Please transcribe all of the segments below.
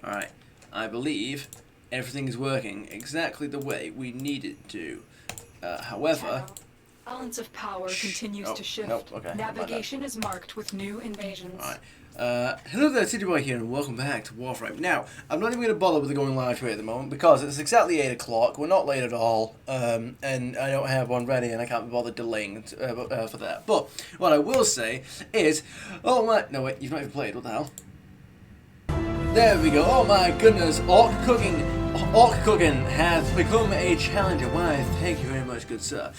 Alright, I believe everything is working exactly the way we need it to. However... Balance of power continues to shift. Nope, okay. Navigation is marked with new invasions. Alright. Hello there, City Boy here, and welcome back to Warframe. Now, I'm not even going to bother with the going live here at the moment, because it's exactly 8 o'clock, we're not late at all, and I don't have one ready, and I can't be bothered delaying for that. But, what I will say is, oh my, no wait, you've not even played, what the hell? There we go, oh my goodness, Orc cooking has become a challenger. Why, thank you very much, good sir.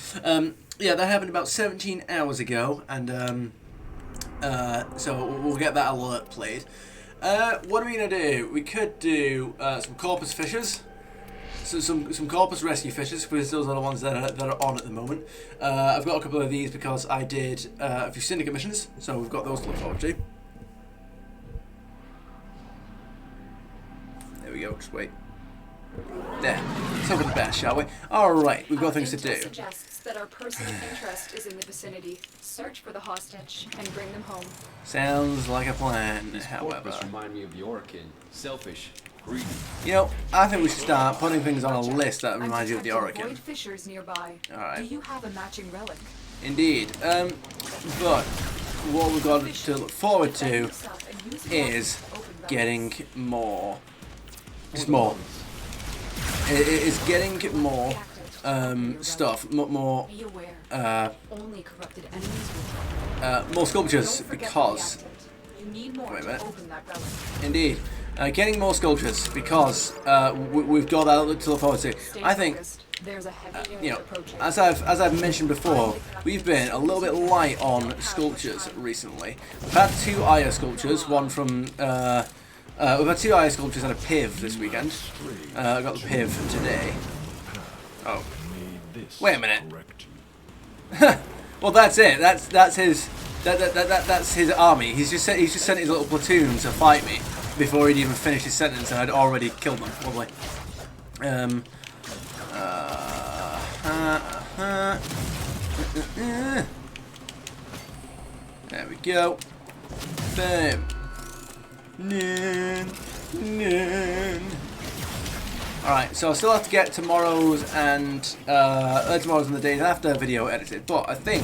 Yeah, that happened about 17 hours ago, and so we'll get that alert played. What are we gonna do? We could do some corpus fishers, so some corpus rescue fishers, because those are the ones that are on at the moment. I've got a couple of these because I did a few syndicate missions, so we've got those to look forward to. There we go. Just wait. There. Let's hope for the best, shall we? Alright, we've got things to do. Suggests that our person of interest is in the vicinity. Search for the hostage and bring them home. Sounds like a plan, however. Remind me of your kin. Selfish, greedy. You know, I think we should start putting things on a list that remind you of the Oracle. Fishers nearby. Alright. Do you have a matching relic? Indeed. But what we've got to look forward to is getting more. Just more. It's getting more stuff, more more sculptures, because wait a minute. Indeed, getting more sculptures because we've got that to look forward to. I think, you know, as I've mentioned before, we've been a little bit light on sculptures recently. We've had 2 Aya sculptures, one from we've had 2 Aya sculptures and a Piv this weekend. I got the Piv today. Oh, wait a minute. Well, that's it. That's his. That's his army. He's just sent his little platoon to fight me before he'd even finished his sentence, and I'd already killed them. Probably. There we go. Boom. Alright, so I still have to get tomorrow's and the days after video edited, but I think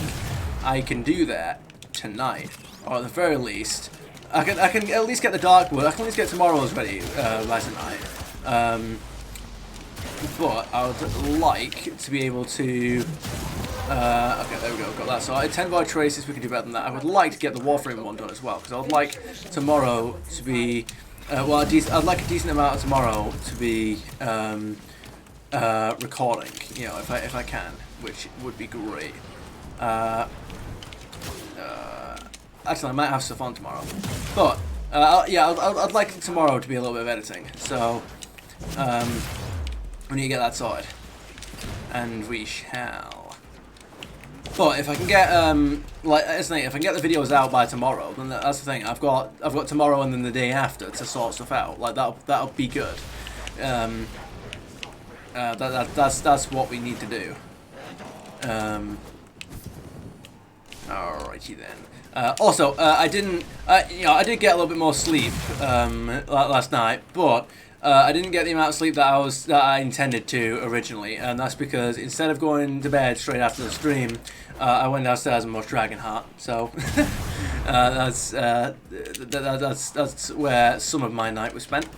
I can do that tonight, or at the very least, I can at least get the dark wood. I can at least get tomorrow's ready by tonight. But I would like to be able to. Okay, there we go. Got that sorted. 10 void traces. We can do better than that. I would like to get the Warframe one done as well, because I would like tomorrow to be. Well, I'd like a decent amount of tomorrow to be recording. You know, if I can, which would be great. Actually, I might have stuff on tomorrow, but yeah, I'd like tomorrow to be a little bit of editing. So we need to get that sorted, and we shall. But if I can get if I can get the videos out by tomorrow, then that's the thing. I've got tomorrow and then the day after to sort stuff out. Like that'll be good. That's what we need to do. Alrighty then. Also, I didn't. I did get a little bit more sleep last night, but. I didn't get the amount of sleep that I intended to originally, and that's because instead of going to bed straight after the stream, I went downstairs and watched Dragonheart. So that's where some of my night was spent.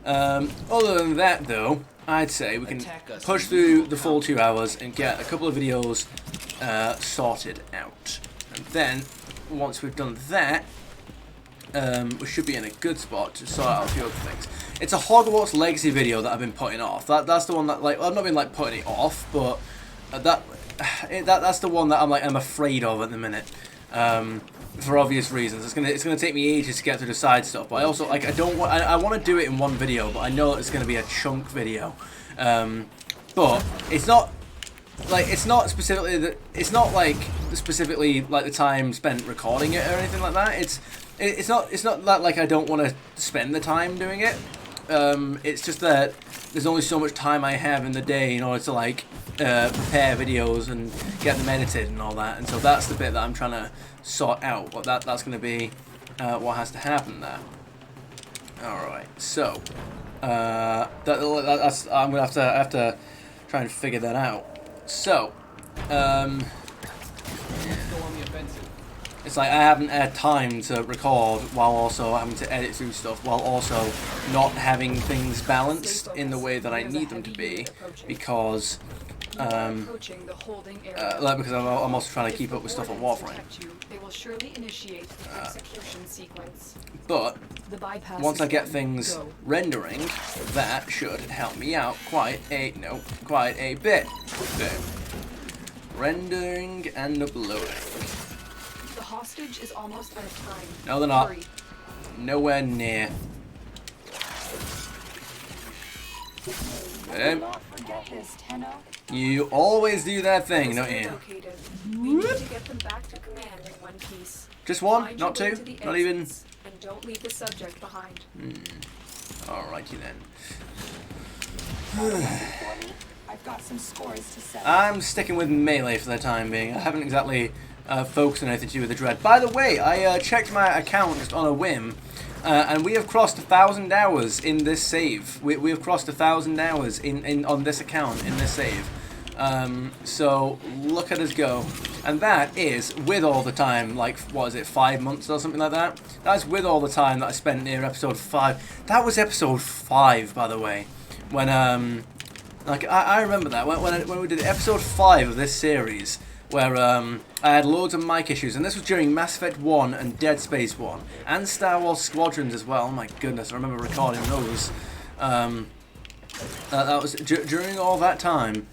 Other than that, though, I'd say we can push through the full 2 hours and get a couple of videos sorted out, and then once we've done that. We should be in a good spot to sort out a few other things. It's a Hogwarts Legacy video that I've been putting off. That's the one that, like, I've not been like putting it off, but that's the one that I'm afraid of at the minute. For obvious reasons. It's gonna take me ages to get through the side stuff. But I also I want to do it in one video, but I know it's gonna be a chunk video. But it's not. Like, it's not specifically like the time spent recording it or anything like that. It's not that like I don't want to spend the time doing it. It's just that there's only so much time I have in the day in order to like prepare videos and get them edited and all that. And so that's the bit that I'm trying to sort out. What that's going to be what has to happen there. Alright, so that's I'm gonna have to try and figure that out. So, Let's go on the offensive. it's like I haven't had time to record while also having to edit through stuff, while also not having things balanced in the way that I need them to be, because approaching the holding area. because I'm also trying to keep up with stuff on Warframe. They will surely initiate the execution sequence. But The bypass once I is get done. things Go. rendering, that should help me out quite a bit. So, rendering and uploading. The hostage is almost out of time. No, they're not. Hurry. Nowhere near. Not forget this, Tenno. You always do that thing, don't you? Located. We need to get them back to command in one piece. Just one, Find not your way two, to the not even. exits, and don't leave the subject behind. Alrighty then. I've got some scores to settle. I'm sticking with melee for the time being. I haven't exactly focused on anything to do with the dread. By the way, I checked my account just on a whim, and we have crossed 1,000 hours in this save. We have crossed 1,000 hours on this account in this save. So look at us go. And that is with all the time, like, what is it, 5 months or something like that? That's with all the time that I spent near episode 5. That was episode 5, by the way. When, like, I remember that, when we did episode 5 of this series, where I had loads of mic issues, and this was during Mass Effect 1 and Dead Space 1, and Star Wars Squadrons as well. Oh my goodness, I remember recording those. That was during all that time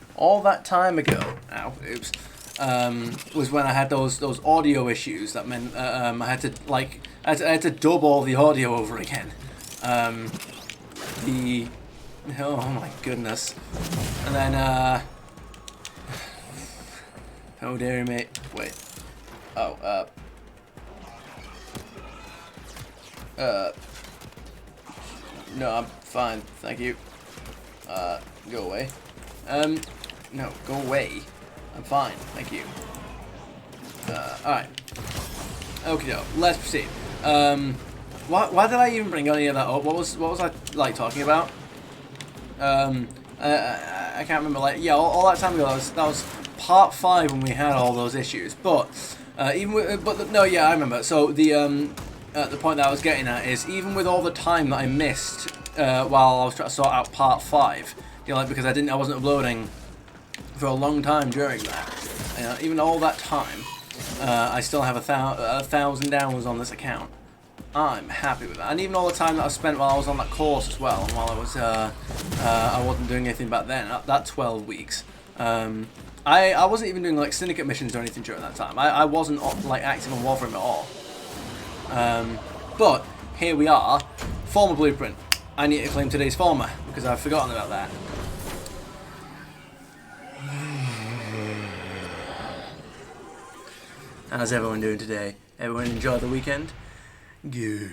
ago. Ow, oops. Was when I had those audio issues. That meant I had to dub all the audio over again. Oh my goodness. And then oh dear me. Wait. Oh, no, I'm fine, thank you. Go away. No, go away. I'm fine, thank you. Alright. Okay, let's proceed. Why did I even bring any of that up? What was I, like, talking about? I can't remember, like, yeah, all that time ago, that was part 5 when we had all those issues, but, no, yeah, I remember. So, the point that I was getting at is, even with all the time that I missed, while I was trying to sort out part 5, you know, like, because I wasn't uploading for a long time during that, even all that time, I still have 1,000 hours on this account. I'm happy with that, and even all the time that I spent while I was on that course as well, and while I was, I wasn't doing anything back then, that 12 weeks. I wasn't even doing, like, syndicate missions or anything during that time. I wasn't, like, active on Warframe at all. But here we are, Former Blueprint. I need to claim today's Former, because I've forgotten about that. How's everyone doing today? Everyone enjoy the weekend? Good.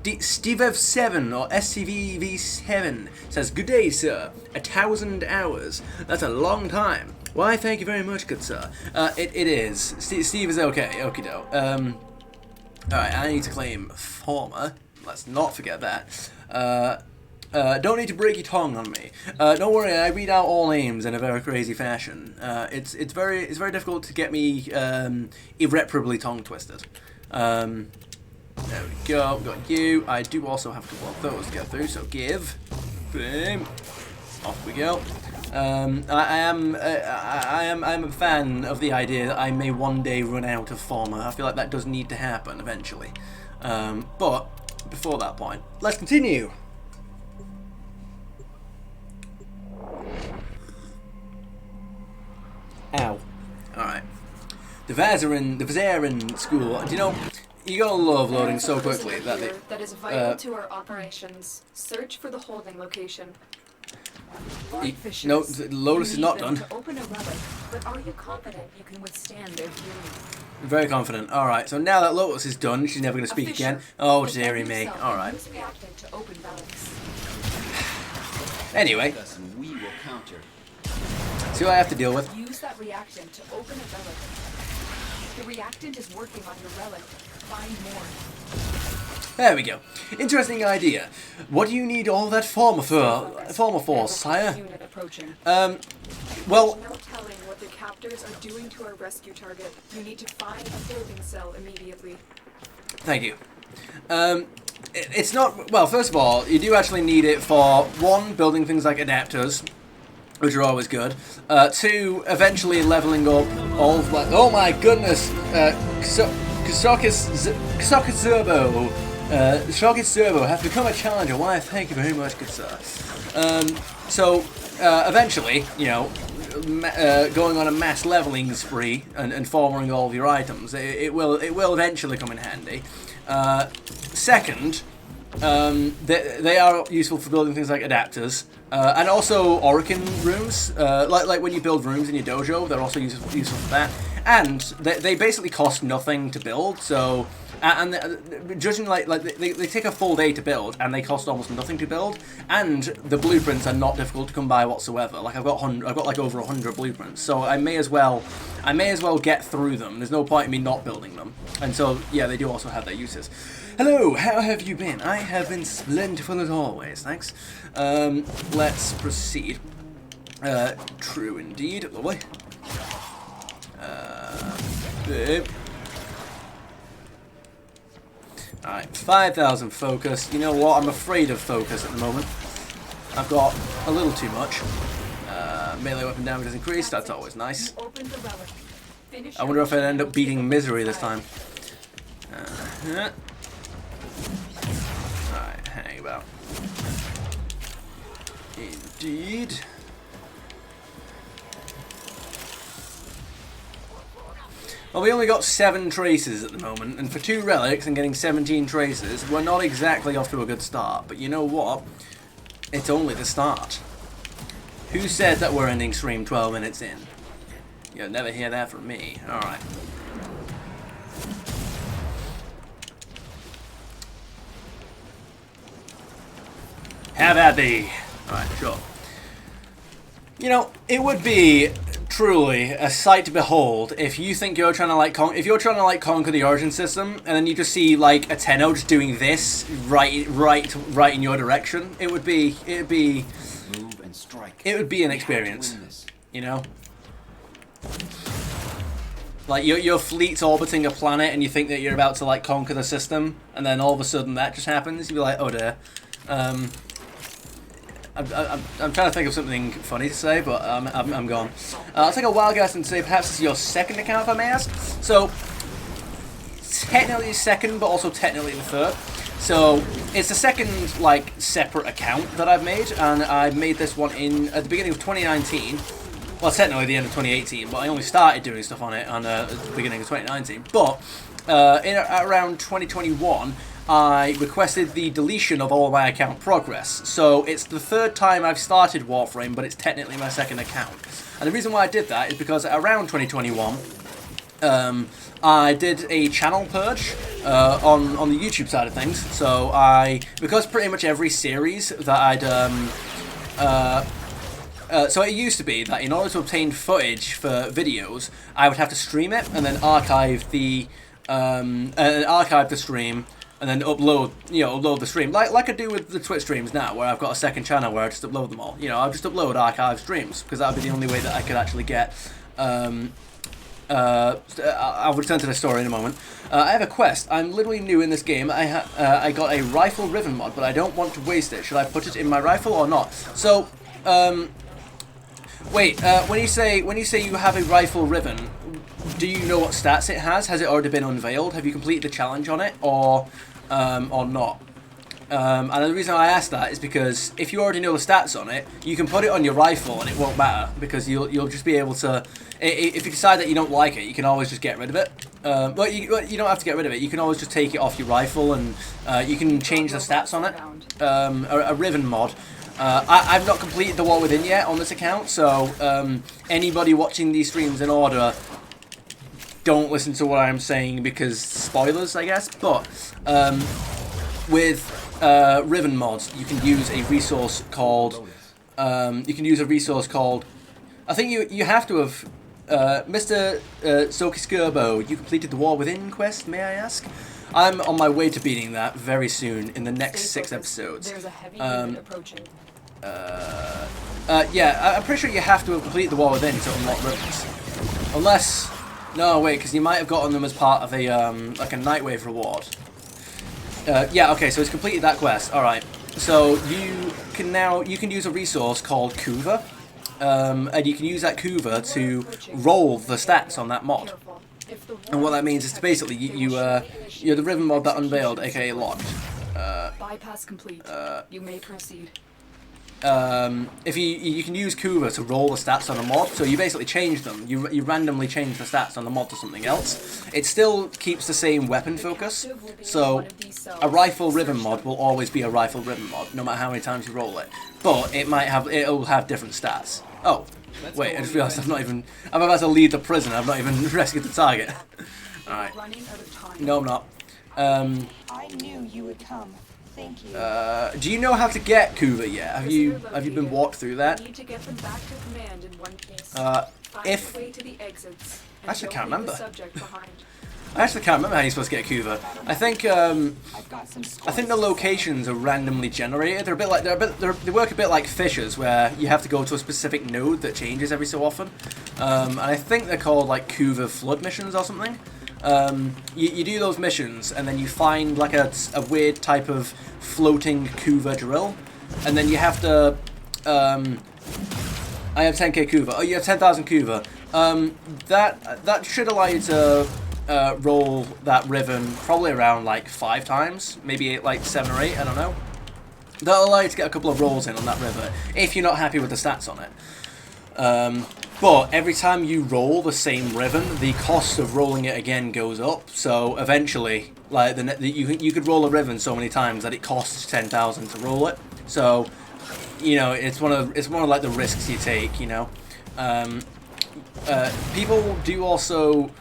Steve7 or SCVV7 says, "Good day, sir. 1,000 hours. That's a long time. Why, thank you very much, good sir. It is. Steve is okay. Okie doke. Alright, I need to claim Former. Let's not forget that. Don't need to break your tongue on me. Don't worry, I read out all names in a very crazy fashion. It's very difficult to get me irreparably tongue twisted. There we go. Got you. I do also have a couple of those to get through, so give. Boom. Off we go. I'm a fan of the idea that I may one day run out of Former. I feel like that does need to happen eventually. But before that point, let's continue. Ow. Alright. The Vazarin school. Do you know, you gotta love loading so quickly that is vital to our operations. Search for the holding location. No, Lotus is not done. To open a relic, but are you confident you can withstand their fury? Very confident. Alright, so now that Lotus is done, she's never going to speak again. Oh, dearie me. Alright. Anyway. Anyway. We will counter. See what I have to deal with? Use that reactant to open a relic. The reactant is working on your relic. Find more. There we go. Interesting idea. What do you need all that former for, sire? Unit approaching. Well, No telling what the captors are doing to our rescue target. You need to find a building cell immediately. thank you. It's not, well, first of all, you do actually need it for, one, building things like adapters, which are always good. Two, eventually leveling up all of, like, oh my goodness, Kasokis Zerbo. Kasokis Zerbo has become a challenger. Why, thank you very much, good sir. Eventually, you know, going on a mass leveling spree and farming all of your items, it will eventually come in handy. Second, they are useful for building things like adapters, and also Orokin rooms. Like when you build rooms in your dojo, they're also useful for that. And they basically cost nothing to build. So, judging like they take a full day to build, and they cost almost nothing to build. And the blueprints are not difficult to come by whatsoever. Like I've got like over 100 blueprints, so I may as well get through them. There's no point in me not building them. And so yeah, they do also have their uses. Hello, how have you been? I have been splendid as always, thanks. Let's proceed. True indeed, lovely. Alright, 5,000 focus. You know what? I'm afraid of focus at the moment. I've got a little too much. Melee weapon damage has increased. That's always nice. I wonder if I'd end up beating Misery this time. Alright, hang about. Indeed. Well, we only got 7 traces at the moment, and for 2 relics and getting 17 traces, we're not exactly off to a good start. But you know what? It's only the start. Who said that we're ending stream 12 minutes in? You'll never hear that from me. Alright. Have at thee. Alright, sure. You know, it would be truly a sight to behold if you think you're trying to like conquer the Origin system, and then you just see like a Tenno just doing this right in your direction. It would be Move and strike. It would be an experience, you know. Like your fleet's orbiting a planet, and you think that you're about to like conquer the system, and then all of a sudden that just happens. You'd be like, oh dear. I'm trying to think of something funny to say, but I'm gone. I'll take a wild guess and say perhaps it's your second account, if I may ask. So, technically second, but also technically the third. So, it's the second, like, separate account that I've made, and I made this one at the beginning of 2019. Well, technically the end of 2018, but I only started doing stuff on it at the beginning of 2019. But, around 2021, I requested the deletion of all my account progress. So it's the third time I've started Warframe, but it's technically my second account. And the reason why I did that is because around 2021, I did a channel purge on the YouTube side of things. So because pretty much every series that so it used to be that in order to obtain footage for videos, I would have to stream it and then archive the stream. And then upload the stream, like I do with the Twitch streams now, where I've got a second channel where I just upload them all. You know, I'll just upload archive streams, because that would be the only way that I could actually get, I'll return to the story in a moment. I have a quest. I'm literally new in this game. I got a rifle riven mod, but I don't want to waste it. Should I put it in my rifle or not? So, wait, when you say you have a rifle riven, do you know what stats it has? Has it already been unveiled? Have you completed the challenge on it, or not? And the reason I ask that is because if you already know the stats on it, you can put it on your rifle and it won't matter, because you'll just be able to. If you decide that you don't like it, you can always just get rid of it. Well, you don't have to get rid of it. You can always just take it off your rifle, and you can change the stats on it. A Riven mod. I've not completed the War Within yet on this account, so anybody watching these streams in order, don't listen to what I'm saying because spoilers, I guess. But with Riven mods, you can use a resource called I think you have to have, Mr. Soki Skirbo, you completed the War Within quest, may I ask? I'm on my way to beating that very soon in the next 6 episodes. There's a heavy unit approaching. Yeah, I'm pretty sure you have to have completed the War Within to unlock ribbons. Unless, no, wait, because you might have gotten them as part of a like a Nightwave reward. Yeah, okay, so it's completed that quest. All right, so you can use a resource called Kuva, and you can use that Kuva to roll the stats on that mod. And what that means is basically you're the Riven mod that unveiled, aka locked. Bypass complete. You may proceed. If you can use Kuva to roll the stats on a mod, so you basically change them. You randomly change the stats on the mod to something else. It still keeps the same weapon focus. So a rifle Riven mod will always be a rifle Riven mod, no matter how many times you roll it. But it'll have different stats. Oh. Wait, I just realised I'm about to leave the prison, I've not even rescued the target. Alright. No, I'm not. I knew you would come. Thank you. Do you know how to get Kuva yet? Have you been walked through that? Need to get them back to command in one piece. I actually can't remember. I actually can't remember how you're supposed to get Kuva. I think the locations are randomly generated. They're a bit like they work a bit like fishers, where you have to go to a specific node that changes every so often. And I think they're called like Kuva flood missions or something. You do those missions, and then you find like a weird type of floating Kuva drill, and then you have to. I have 10k Kuva. Oh, you have 10,000 Kuva. That should allow you to roll that Riven probably around like 5 times, maybe like 7 or 8. I don't know. That'll allow you to get a couple of rolls in on that River if you're not happy with the stats on it. But every time you roll the same Riven, the cost of rolling it again goes up. So eventually, like you could roll a Riven so many times that it costs 10,000 to roll it. So, you know, it's one of like the risks you take. You know, people do also.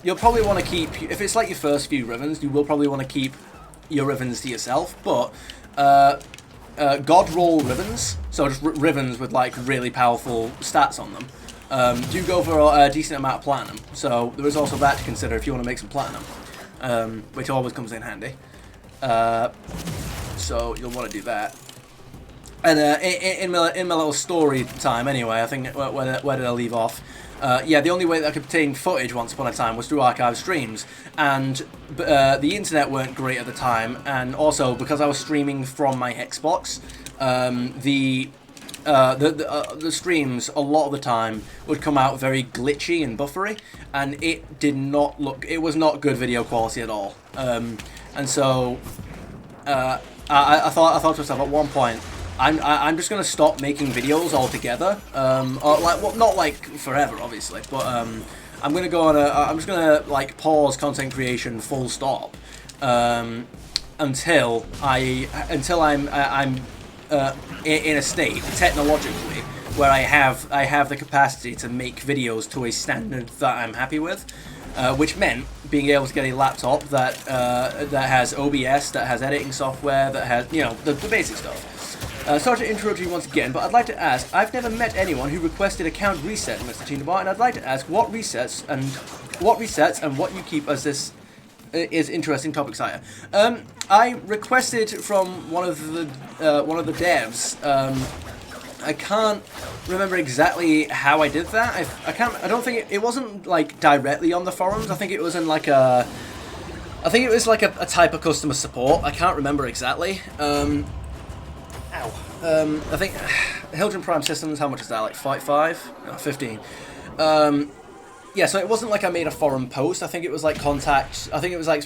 You'll probably want to keep, if it's like your first few Rivens, you will probably want to keep your Rivens to yourself. But God roll Rivens, so just Rivens with like really powerful stats on them, do go for a decent amount of platinum. So there is also that to consider if you want to make some platinum, which always comes in handy. So you'll want to do that. And in my little story time, anyway, I think where did I leave off? Yeah, the only way that I could obtain footage once upon a time was through archive streams, and the internet weren't great at the time, and also because I was streaming from my Xbox, the streams a lot of the time would come out very glitchy and buffery, and it was not good video quality at all. And so I thought to myself at one point, I'm just gonna stop making videos altogether, or like, well, not like forever, obviously, but I'm gonna go on I'm just gonna like pause content creation full stop, until I'm in a state technologically where I have the capacity to make videos to a standard that I'm happy with, which meant being able to get a laptop that has OBS, that has editing software, that has, you know, the basic stuff. Sorry to interrupt you once again, but I'd like to ask, I've never met anyone who requested account reset, Mr. Tinabar, and I'd like to ask what resets and what you keep, as this is interesting topics higher. I requested from one of the devs. I can't remember exactly how I did that. I don't think it wasn't like directly on the forums. I think it was in like a type of customer support. I can't remember exactly. I think Hildren Prime Systems, how much is that, like 5? No, 15. Yeah, so it wasn't like I made a forum post. I think it was like some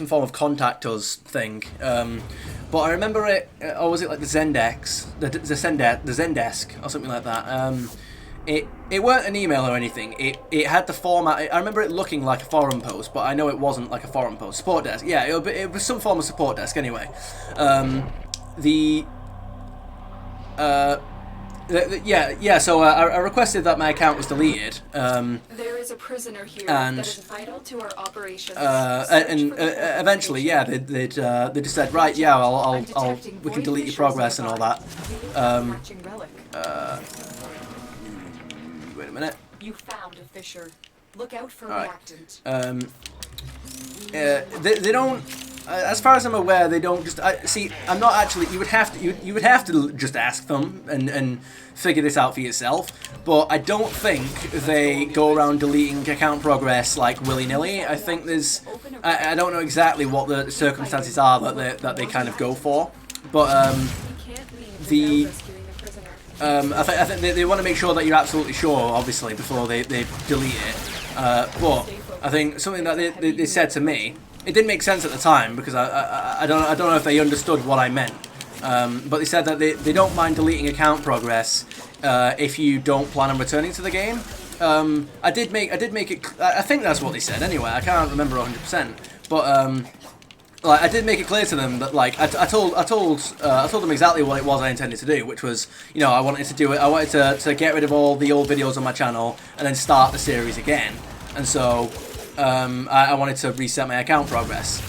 form of contact us thing. But I remember it, or was it like the Zendesk, the Zendesk, or something like that. It weren't an email or anything. It had the format. I remember it looking like a forum post, but I know it wasn't like a forum post. Support desk, yeah, it was some form of support desk anyway. So I requested that my account was deleted. There is a prisoner here that is vital to our operations. Eventually, yeah, they just said, right, yeah, we can delete your progress and all that. Wait a minute. You found a fissure. Look out for Alright. reactant. They don't. As far as I'm aware, they don't just. See, I'm not actually. You would have to. You would have to just ask them and figure this out for yourself. But I don't think they go around deleting account progress like willy-nilly. I think there's. I don't know exactly what the circumstances are that they kind of go for, but the. I think they want to make sure that you're absolutely sure, obviously, before they delete it. But I think something that they said to me, it didn't make sense at the time because I don't know if they understood what I meant. But they said that they don't mind deleting account progress if you don't plan on returning to the game. I did make it. I think that's what they said anyway. I can't remember 100%. But like I did make it clear to them that like I told them exactly what it was I intended to do, which was, you know, I wanted to do it. I wanted to get rid of all the old videos on my channel and then start the series again. And so I wanted to reset my account progress.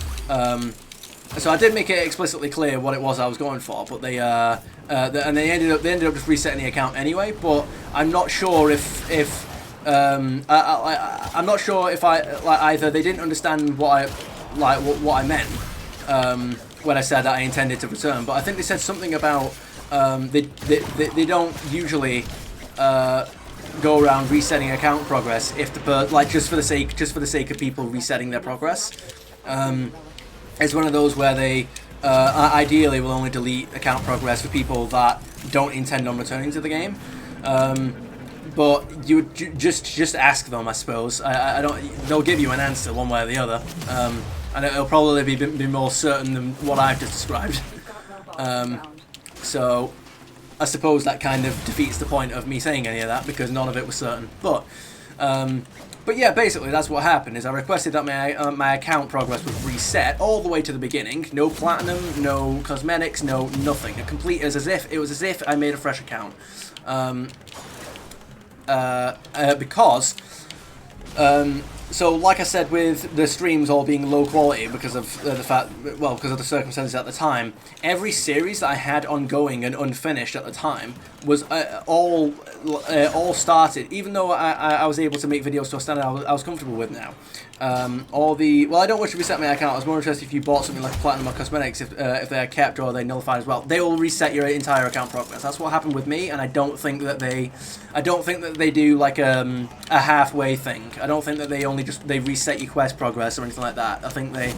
So I did make it explicitly clear what it was I was going for, but they ended up just resetting the account anyway. But I'm not sure if I'm not sure if either they didn't understand what I meant when I said that I intended to return, but I think they said something about they don't usually go around resetting account progress if just for the sake of people resetting their progress. It's one of those where they ideally will only delete account progress for people that don't intend on returning to the game. But you would just ask them, I suppose. I don't. They'll give you an answer one way or the other. And it'll probably be more certain than what I've just described. So I suppose that kind of defeats the point of me saying any of that because none of it was certain. But yeah, basically that's what happened. Is I requested that my account progress was reset all the way to the beginning. No platinum, no cosmetics, no nothing. It was as if I made a fresh account. Because. So, like I said, with the streams all being low quality because of because of the circumstances at the time, every series that I had ongoing and unfinished at the time was all started. Even though I was able to make videos to a standard I was comfortable with now. I don't wish to reset my account. I was more interested if you bought something like platinum or cosmetics, if they are kept or they nullified as well. They will reset your entire account progress. That's what happened with me, and I don't think that they do like a halfway thing. I don't think that they reset your quest progress or anything like that. I think they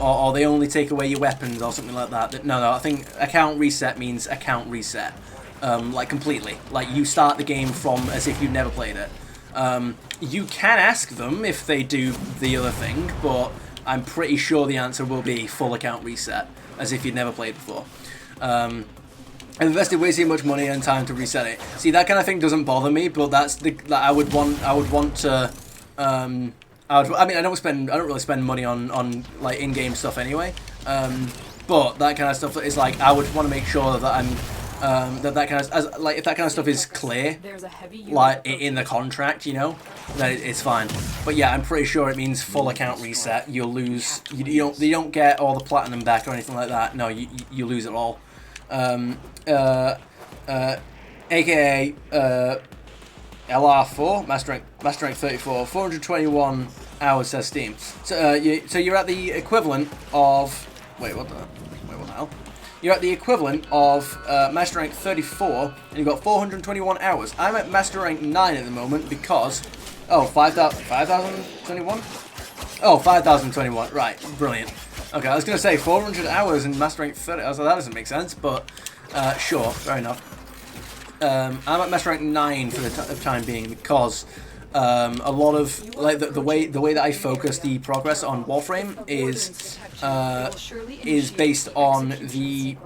or they only take away your weapons or something like that. No, I think account reset means account reset, like completely. Like you start the game from as if you've never played it. You can ask them if they do the other thing, but I'm pretty sure the answer will be full account reset, as if you'd never played before. I've invested way too much money and time to reset it. See, that kind of thing doesn't bother me, but I would want to. I don't really spend money on like in-game stuff anyway. But that kind of stuff is like I would want to make sure that I'm. That kind of if that kind of stuff is clear, like in the contract, you know, then it's fine. But yeah, I'm pretty sure it means full account reset. You'll lose. You don't get all the platinum back or anything like that. No, you lose it all. AKA LR4 Master Rank 34, 421 hours says Steam. So you're at the equivalent of what the hell? You're at the equivalent of Master Rank 34, and you've got 421 hours. I'm at Master Rank 9 at the moment because... Oh, 5,021? Oh, 5,021. Right, brilliant. Okay, I was going to say 400 hours in Master Rank 30. I was like, that doesn't make sense, but sure, fair enough. I'm at Master Rank 9 for the time being because... a lot of like the way that I focus the progress on Warframe is based on the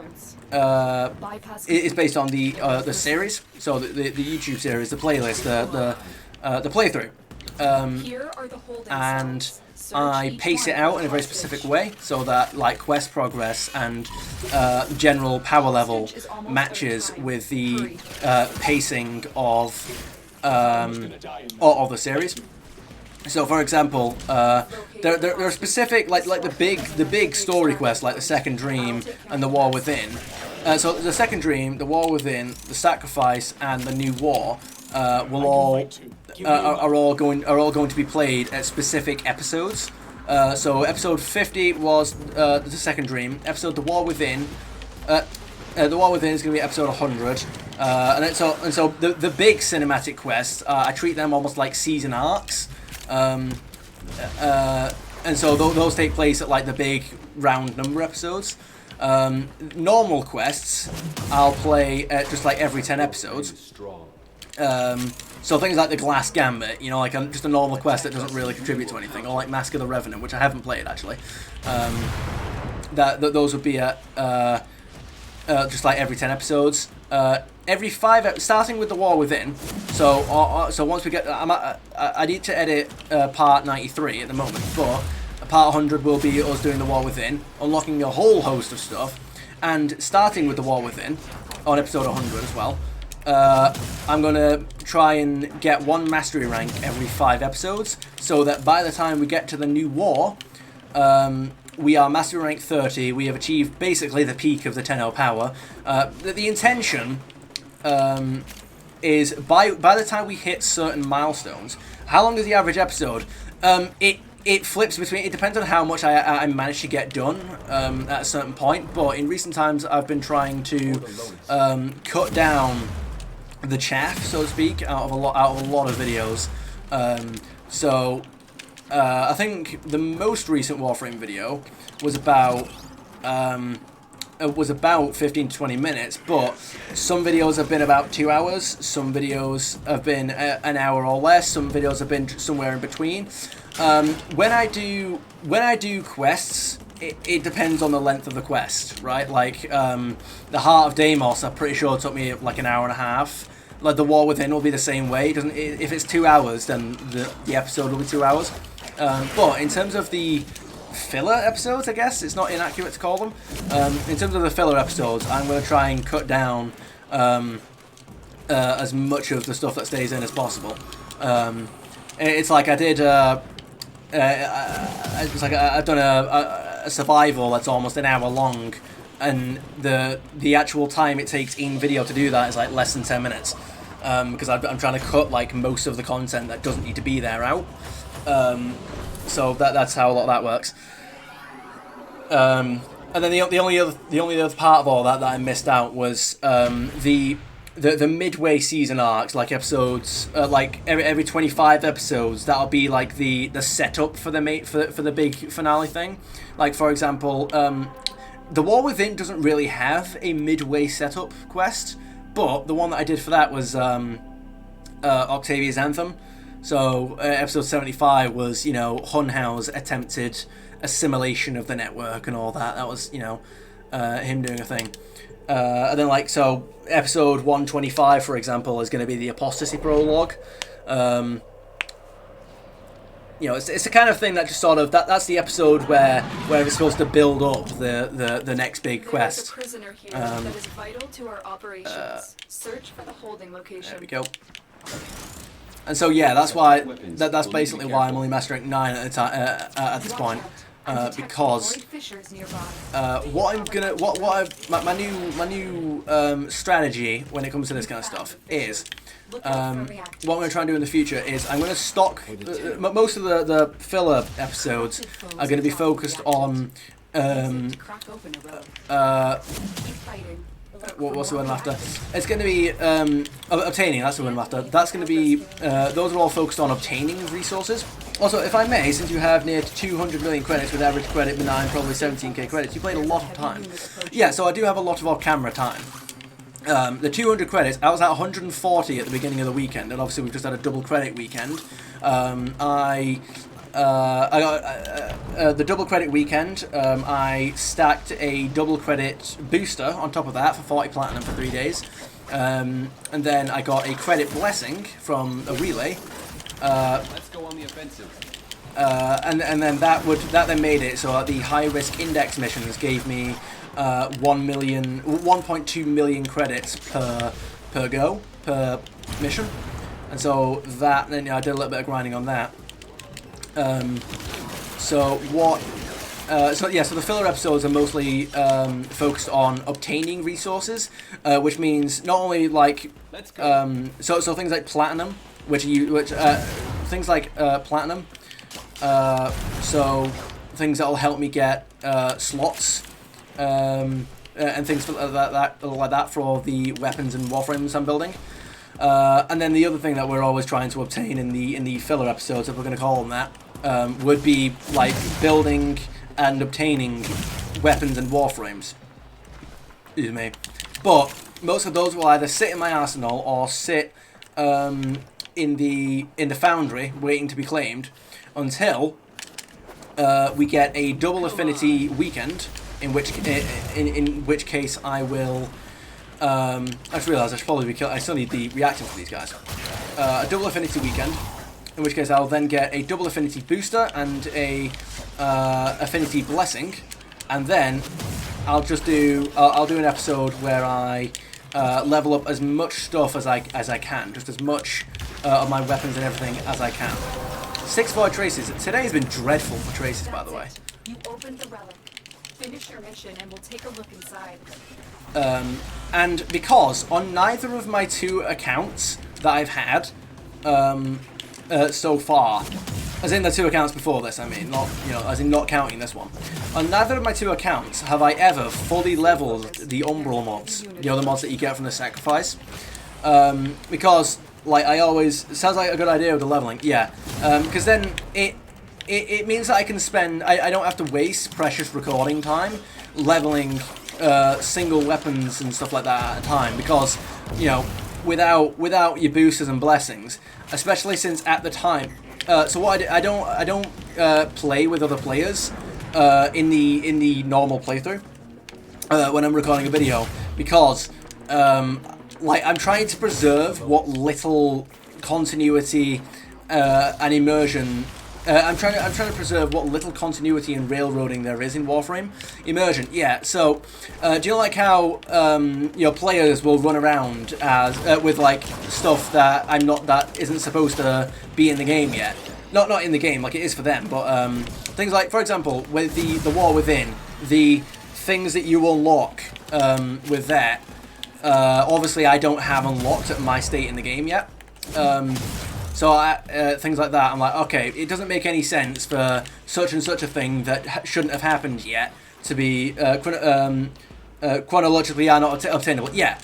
series, so the YouTube series, the playlist, the playthrough, and I pace it out in a very specific way so that like quest progress and general power level matches with the pacing of the series. So, for example, there are specific like the big story quests like the Second Dream and the War Within. So the Second Dream, the War Within, the Sacrifice, and the New War will all are all going to be played at specific episodes. So episode 50 was the second dream. Episode The War Within. The War Within is going to be episode 100. And so the big cinematic quests, I treat them almost like season arcs. And so those take place at like the big round number episodes. Normal quests, I'll play at just like every 10 episodes. So things like the Glass Gambit, you know, like just a normal quest that doesn't really contribute to anything, or like Mask of the Revenant, which I haven't played actually. Those would be at just like every 10 episodes. Every 5, starting with The War Within. So once we get, I need to edit part 93 at the moment, but part 100 will be us doing The War Within, unlocking a whole host of stuff, and starting with The War Within on episode 100 as well. I'm going to try and get 1 mastery rank every 5 episodes, so that by the time we get to the new war, we are mastery rank 30. We have achieved basically the peak of the 10-0 power. The intention is by the time we hit certain milestones. How long is the average episode? It flips between. It depends on how much I manage to get done at a certain point. But in recent times, I've been trying to cut down the chaff, so to speak, out of a lot of videos. I think the most recent Warframe video was about 15 to 20 minutes, but some videos have been about 2 hours, some videos have been an hour or less, some videos have been somewhere in between. When I do quests, it depends on the length of the quest, right? Like the Heart of Deimos, I'm pretty sure it took me like an hour and a half. Like The War Within will be the same way. If it's 2 hours, then the episode will be 2 hours. But in terms of the filler episodes, I guess it's not inaccurate to call them. In terms of the filler episodes, I'm going to try and cut down as much of the stuff that stays in as possible. It's like I did. It's like I've done a survival that's almost an hour long, and the actual time it takes in video to do that is like less than 10 minutes. Because I'm trying to cut like most of the content that doesn't need to be there out. So that's how a lot of that works. And then the only other part of all that I missed out was the midway season arcs, like episodes, like every 25 episodes. That'll be like the setup for the big finale thing. Like for example, The War Within doesn't really have a midway setup quest, but the one that I did for that was Octavia's Anthem. So episode 75 was, you know, Hunhau's attempted assimilation of the network and all that. That was, you know, him doing a thing. And then like, so episode 125, for example, is going to be the Apostasy prologue. You know, it's the kind of thing that just sort of, that's the episode where it's supposed to build up the next big quest. There's a prisoner here that is vital to our operations. Search for the holding location. There we go. And so yeah, that's why that's basically why I'm only mastering 9 at a time at this point, because my new strategy when it comes to this kind of stuff is what I'm going to try and do in the future is I'm going to stock most of the filler episodes are going to be focused on what's the word I'm after? It's going to be obtaining. That's the word I'm after. That's going to be those are all focused on obtaining resources. Also, if I may, since you have near 200 million credits with average credit benign, probably 17k credits, you played a lot of time. Yeah, so I do have a lot of off-camera time. The 200 credits, I was at 140 at the beginning of the weekend, and obviously we've just had a double credit weekend. I got the double credit weekend. I stacked a double credit booster on top of that for 40 platinum for 3 days, and then I got a credit blessing from a relay. Let's go on the offensive. And then that then made it so the high risk index missions gave me 1.2 million credits per mission, and so that then I did a little bit of grinding on that. So what so the filler episodes are mostly focused on obtaining resources, which means not only like Let's go. so things like platinum, things like platinum, so things that'll help me get slots, and things like that for all the weapons and warframes I'm building. And then the other thing that we're always trying to obtain in the filler episodes, if we're going to call them that, would be like building and obtaining weapons and warframes. Excuse me. But most of those will either sit in my arsenal or sit in the foundry waiting to be claimed until we get a double affinity weekend, in which case I will. I just realised I should probably be. I still need the reactor for these guys. A double affinity weekend, in which case I'll then get a double affinity booster and a affinity blessing, and then I'll just do. I'll do an episode where I level up as much stuff as I can, just as much of my weapons and everything as I can. 6 void traces. Today has been dreadful for traces, by the way. You opened the relic. Finish your mission and we'll take a look inside. And because on neither of my 2 accounts that I've had so far, as in the 2 accounts before this, I mean, not as in not counting this one, on neither of my 2 accounts have I ever fully leveled the umbral mods, the mods that you get from the sacrifice, because like I always, it sounds like a good idea with the leveling, yeah, because then it means that I can spend, I don't have to waste precious recording time leveling single weapons and stuff like that at a time, because without your boosters and blessings, especially since at the time, so what I don't play with other players in the normal playthrough when I'm recording a video, because like I'm trying to preserve what little continuity and immersion. I'm trying to preserve what little continuity and railroading there is in Warframe. Immersion, yeah. So, do you know like how players will run around as with like stuff that isn't supposed to be in the game yet? Not in the game, like it is for them, but things like, for example, with the War Within, the things that you unlock with that. Obviously, I don't have unlocked at my state in the game yet. So things like that, I'm like, okay, it doesn't make any sense for such and such a thing that shouldn't have happened yet to be chronologically are not obtainable. Yeah.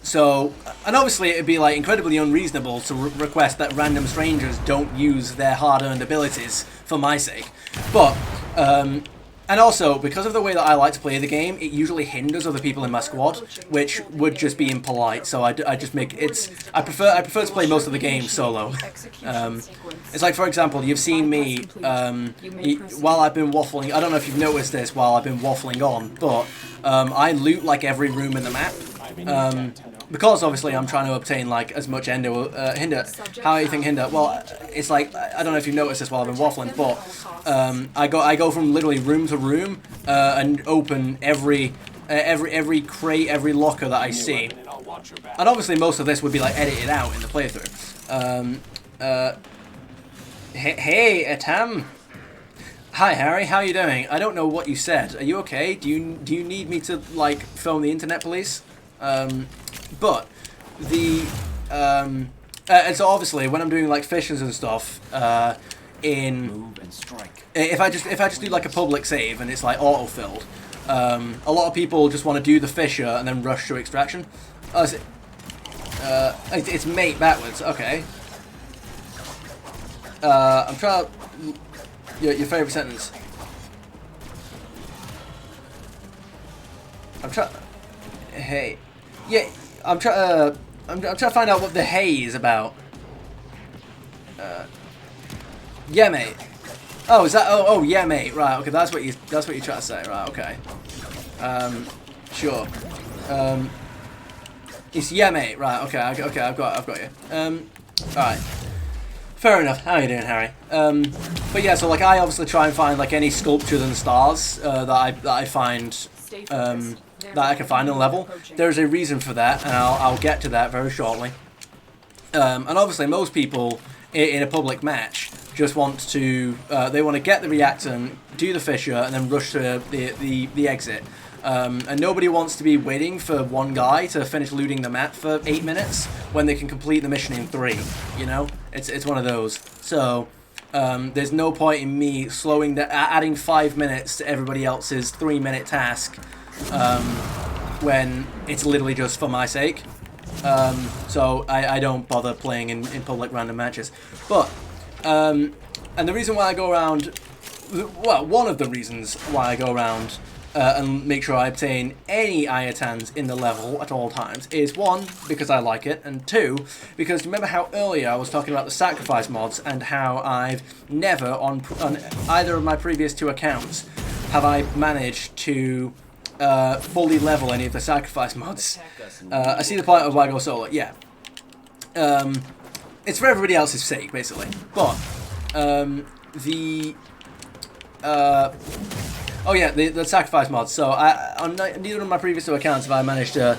So, and obviously it'd be like incredibly unreasonable to request that random strangers don't use their hard-earned abilities for my sake. But, and also, because of the way that I like to play the game, it usually hinders other people in my squad, which would just be impolite. So I just make I prefer to play most of the game solo. It's like, for example, you've seen me while I've been waffling. I don't know if you've noticed this while I've been waffling on, but I loot like every room in the map. Because obviously I'm trying to obtain like as much hinder. How do you think hinder? Well, it's like, I don't know if you've noticed this while I've been waffling, but I go from literally room to room and open every crate, every locker that I see. And obviously most of this would be like edited out in the playthrough. Hey, Atam. Hi Harry, how are you doing? I don't know what you said. Are you okay? Do you need me to like phone the internet police? But the and so obviously when I'm doing like fissions and stuff Move and strike. if I just do like a public save and it's like auto filled, a lot of people just want to do the fisher and then rush to extraction. Oh, is it? It's mate backwards. Okay. I'm trying to, your favorite sentence. I'm trying. Hey. Yeah, I'm trying to find out what the hey is about. Yeah, mate. Oh, is that? Oh, yeah, mate. Right. Okay, that's what you try to say. Right. Okay. Sure. It's yeah, mate. Right. Okay. I've got you. All right. Fair enough. How are you doing, Harry? But yeah, so like I obviously try and find like any sculptures and stars that I find. That I can find on level. There's a reason for that, and I'll get to that very shortly. And obviously, most people in a public match just want to they want to get the reactant, do the fissure, and then rush to the exit. And nobody wants to be waiting for one guy to finish looting the map for 8 minutes when they can complete the mission in 3. You know, it's one of those. So there's no point in me adding 5 minutes to everybody else's 3-minute task when it's literally just for my sake. So I don't bother playing in public random matches. But and the reason why I go around, well, one of the reasons why I go around and make sure I obtain any Ayatans in the level at all times is 1, because I like it, and 2, because remember how earlier I was talking about the sacrifice mods and how I've never, on either of my previous 2 accounts, have I managed to fully level any of the sacrifice mods. I see the point of why I go solo, yeah. It's for everybody else's sake, basically. But, oh yeah, the sacrifice mods. So on neither of my previous 2 accounts have I managed to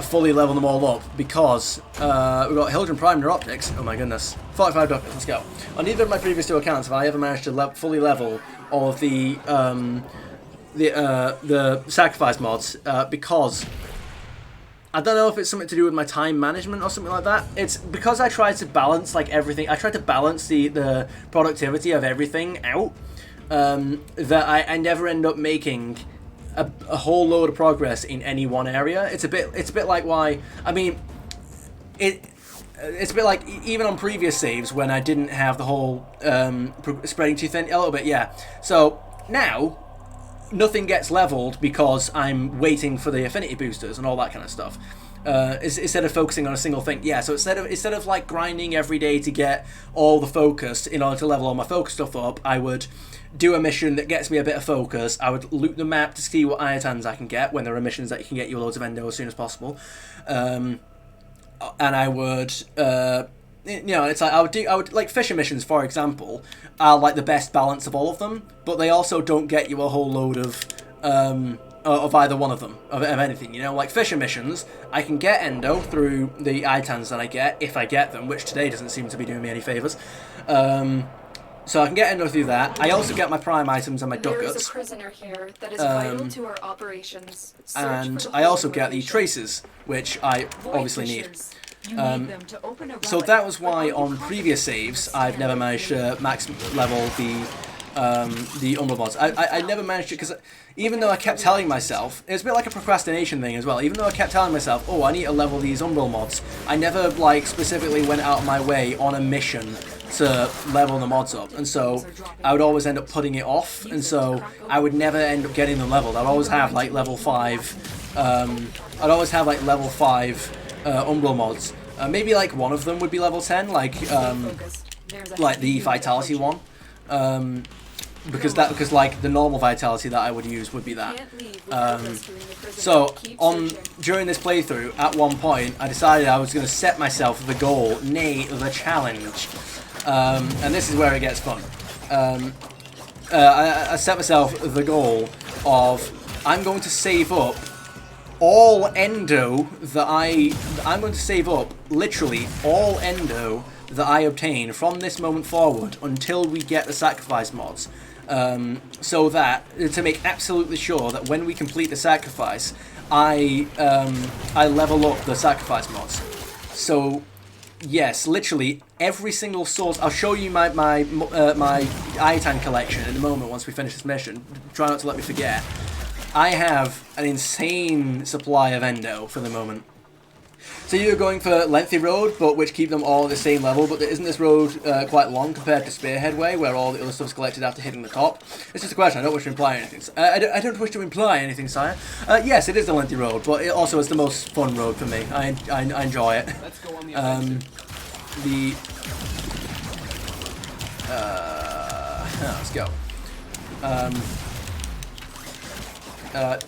fully level them all up, because we've got Hildren Prime Neuroptics. Oh my goodness, 45 duckers. Let's go. On neither of my previous 2 accounts have I ever managed to fully level all of the sacrifice mods, because I don't know if it's something to do with my time management or something like that. It's because I try to balance like everything. I try to balance the productivity of everything out. That I never end up making a whole load of progress in any one area. It's a bit like why, I mean, it's a bit like even on previous saves when I didn't have the whole spreading too thin, a little bit, yeah. So now nothing gets leveled because I'm waiting for the affinity boosters and all that kind of stuff. Instead of focusing on a single thing, yeah. So instead of like grinding every day to get all the focus in order to level all my focus stuff up, I would do a mission that gets me a bit of focus. I would loot the map to see what Ayatans I can get when there are missions that you can get you loads of endo as soon as possible. And I would, you know, it's like I would like fisher missions, for example, are like the best balance of all of them, but they also don't get you a whole load of either one of them, of anything, you know, like fisher missions, I can get endo through the Ayatans that I get, if I get them, which today doesn't seem to be doing me any favours. So I can get endo through that. I also get my prime items and my There is ducats. a prisoner here that is vital to our operations. Search And for the I also hologram get the agent. traces, which I Void obviously need. fissures. You need them to open a So relic that was why without you on previous compromising saves the I've never standard managed to unit. max level the Umbral mods. I never managed to, because even though I kept telling myself, it's a bit like a procrastination thing as well, even though I kept telling myself, oh, I need to level these Umbral mods, I never like specifically went out of my way on a mission to level the mods up, and so I would always end up putting it off, and so I would never end up getting them leveled. I'd always have like level 5 Umbral mods. Maybe like one of them would be level 10, like the Vitality one. Because like the normal Vitality that I would use would be that. So during this playthrough, at one point, I decided I was going to set myself the goal, nay, the challenge. And this is where it gets fun. I set myself the goal of I'm going to save up all endo that I'm going to save up literally all endo that I obtain from this moment forward until we get the sacrifice mods. So that to make absolutely sure that when we complete the sacrifice, I level up the sacrifice mods. So yes, literally every single source. I'll show you my Ayatan collection in a moment once we finish this mission. Try not to let me forget. I have an insane supply of endo for the moment. So you're going for lengthy road, but which keep them all at the same level, but isn't this road quite long compared to Spearhead Way, where all the other stuff's collected after hitting the top? It's just a question, I don't wish to imply anything. I don't wish to imply anything, sire. Yes, it is a lengthy road, but it also is the most fun road for me. I enjoy it. Let's go on the Let's go.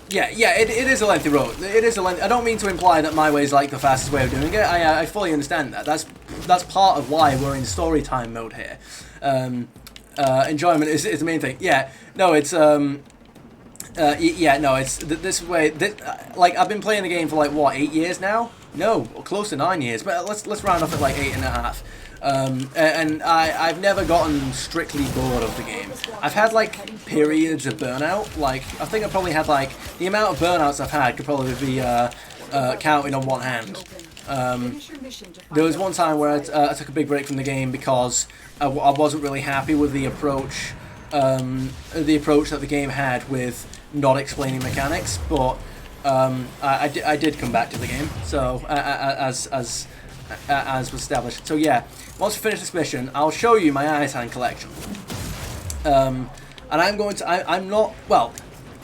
Yeah, it is a lengthy road. It is a lengthy. I don't mean to imply that my way is like the fastest way of doing it. I fully understand that. That's part of why we're in story time mode here. Enjoyment is the main thing. Yeah, no, it's yeah, no, it's this way. Like I've been playing the game for like what 8 years now? No, close to 9 years. But let's round off at like 8.5. And I've never gotten strictly bored of the game. I've had like periods of burnout. Like I think I probably had like the amount of burnouts I've had could probably be counted on one hand. There was one time where I took a big break from the game because I wasn't really happy with the approach that the game had with not explaining mechanics, but I did come back to the game. So as was established. So yeah, once we finish this mission, I'll show you my Iron collection. And I'm going to. I'm not well.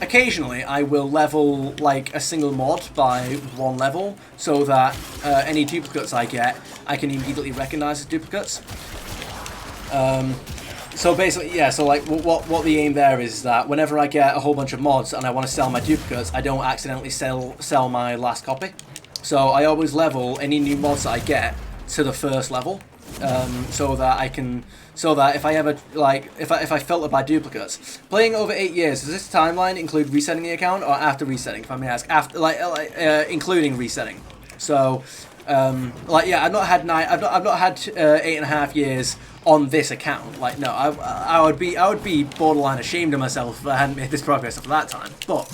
Occasionally, I will level like a single mod by one level, so that any duplicates I get, I can immediately recognize as duplicates. So basically, yeah. So like, what the aim there is that whenever I get a whole bunch of mods and I want to sell my duplicates, I don't accidentally sell my last copy. So I always level any new mods that I get to the first level, so that if I ever like if I filter by duplicates, playing over 8 years, does this timeline include resetting the account or after resetting? If I may ask, after including resetting. So like yeah, I've not had 8.5 years on this account. Like no, I would be borderline ashamed of myself if I hadn't made this progress up to that time. But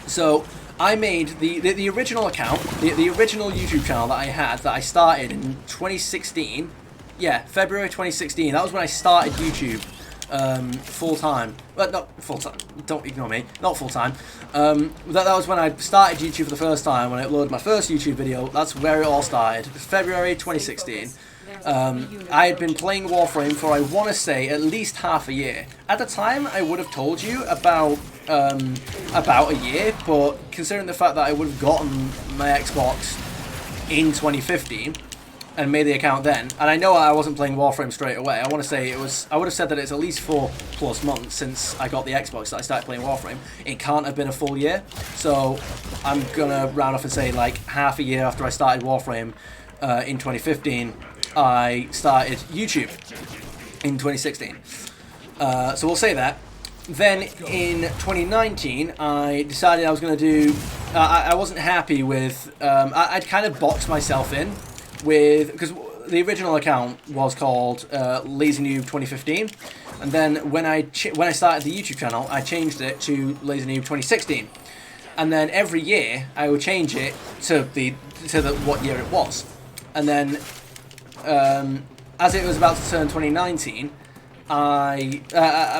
so. I made the original account, the original YouTube channel that I had, that I started in 2016. Yeah, February 2016. That was when I started YouTube full time. Well, not full time. Don't ignore me. Not full time. That was when I started YouTube for the first time. When I uploaded my first YouTube video. That's where it all started. February 2016. I had been playing Warframe for, I want to say, at least half a year. At the time, I would have told you about a year, but considering the fact that I would have gotten my Xbox in 2015 and made the account then, and I know I wasn't playing Warframe straight away. I want to say I would have said that it's at least 4+ months since I got the Xbox that I started playing Warframe. It can't have been a full year, so I'm gonna round off and say like half a year after I started Warframe in 2015. I started YouTube in 2016. So we'll say that. Then in 2019, I decided I was going to do... I wasn't happy with... I'd kind of boxed myself in with... Because the original account was called Lazy Noob 2015. And then when I started the YouTube channel, I changed it to Lazy Noob 2016. And then every year, I would change it to what year it was. And then... as it was about to turn 2019, I